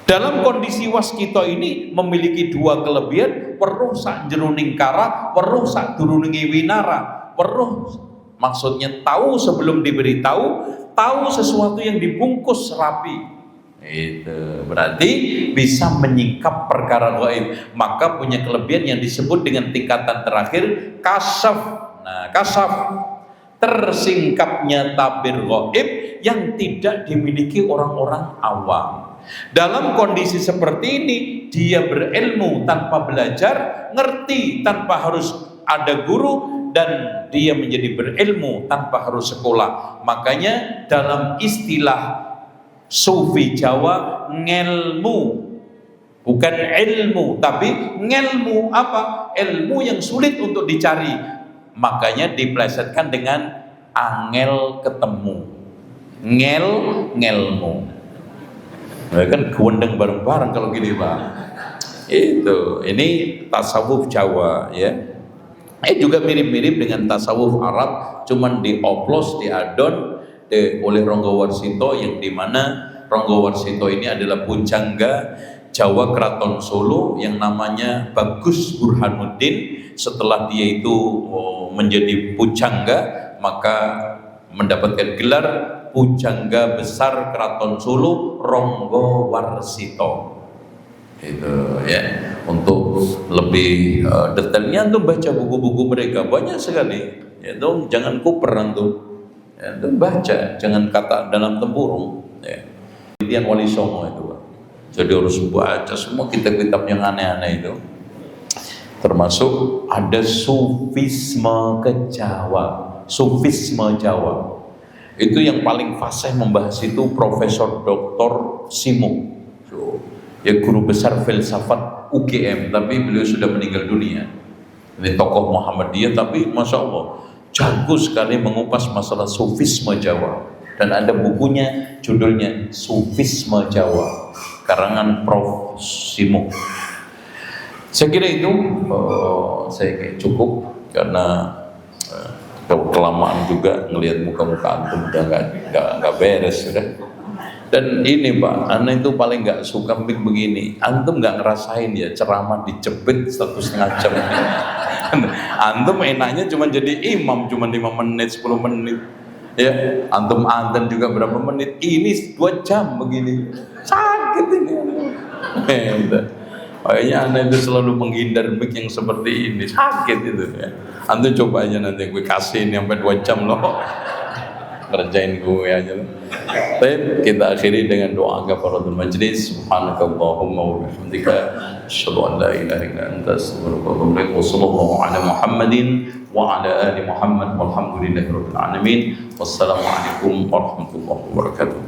Dalam kondisi waskito ini memiliki dua kelebihan. Weruh sak jeruning kara, weruh sak duruningi winara. Weruh maksudnya tahu sebelum diberitahu, tahu sesuatu yang dibungkus rapi. Itu berarti bisa menyingkap perkara gaib. Maka punya kelebihan yang disebut dengan tingkatan terakhir kasyaf. Nah, kasyaf tersingkapnya tabir gaib yang tidak dimiliki orang-orang awam. Dalam kondisi seperti ini dia berilmu tanpa belajar, ngerti tanpa harus ada guru, dan dia menjadi berilmu tanpa harus sekolah. Makanya dalam istilah Sufi Jawa, ngelmu, bukan ilmu, tapi ngelmu. Apa? Ilmu yang sulit untuk dicari, makanya diplesetkan dengan angel ketemu. Ngelmu. Nah, kan gewendeng bareng-bareng kalau gini Pak. Itu, ini tasawuf Jawa ya. Juga mirip-mirip dengan tasawuf Arab, cuman dioplos, diadon oleh Ronggo Warsito, yang dimana Ronggo Warsito ini adalah pujangga Jawa Keraton Solo yang namanya Bagus Burhanuddin. Setelah dia itu menjadi pujangga, maka mendapatkan gelar pujangga besar Keraton Solo Ronggo Warsito. Itu ya. Untuk lebih detailnya tuh baca buku-buku mereka, banyak sekali. Ya, tuh jangan kuper antum. Ya, baca, jangan kata dalam tempurung. Ya. Penelitian Wali Songo itu, Pak. Jadi harus baca semua kitab-kitab yang aneh-aneh itu. Termasuk ada sufisme ke Jawa, sufisme Jawa. Itu yang paling fasih membahas itu Profesor Dr. Simuk. Ya, guru besar filsafat UGM, tapi beliau sudah meninggal dunia. Ini tokoh Muhammadiyah, tapi Masya Allah jago sekali mengupas masalah sufisme Jawa. Dan ada bukunya, judulnya Sufisme Jawa, karangan Prof. Simo. Saya kira itu saya kayak cukup, karena kelamaan juga ngelihat muka-muka antum udah nggak beres sudah. Dan ini Pak, Ana itu paling nggak suka begini. Antum nggak ngerasain ya ceramah dijepit 1,5 jam. Antum enaknya cuma jadi imam cuma 5 menit, 10 menit. Ya, antum adzan juga berapa menit. Ini 2 jam begini. Sakit ini. Kayaknya Anda itu selalu menghindar mic yang seperti ini. Sakit itu ya. Antum coba aja nanti gue kasih ini sampai 2 jam loh. Kerjain gue aja loh. Baik, kita akhiri dengan doa kafaratul majlis. Subhanakallahumma wa bihamdika asyhadu an la ilaha illa anta astaghfiruka wa atubu ilaik. Wassallallahu ala Muhammadin wa ala ali Muhammad walhamdulillahi rabbil alamin. Wassalamualaikum warahmatullahi wabarakatuh.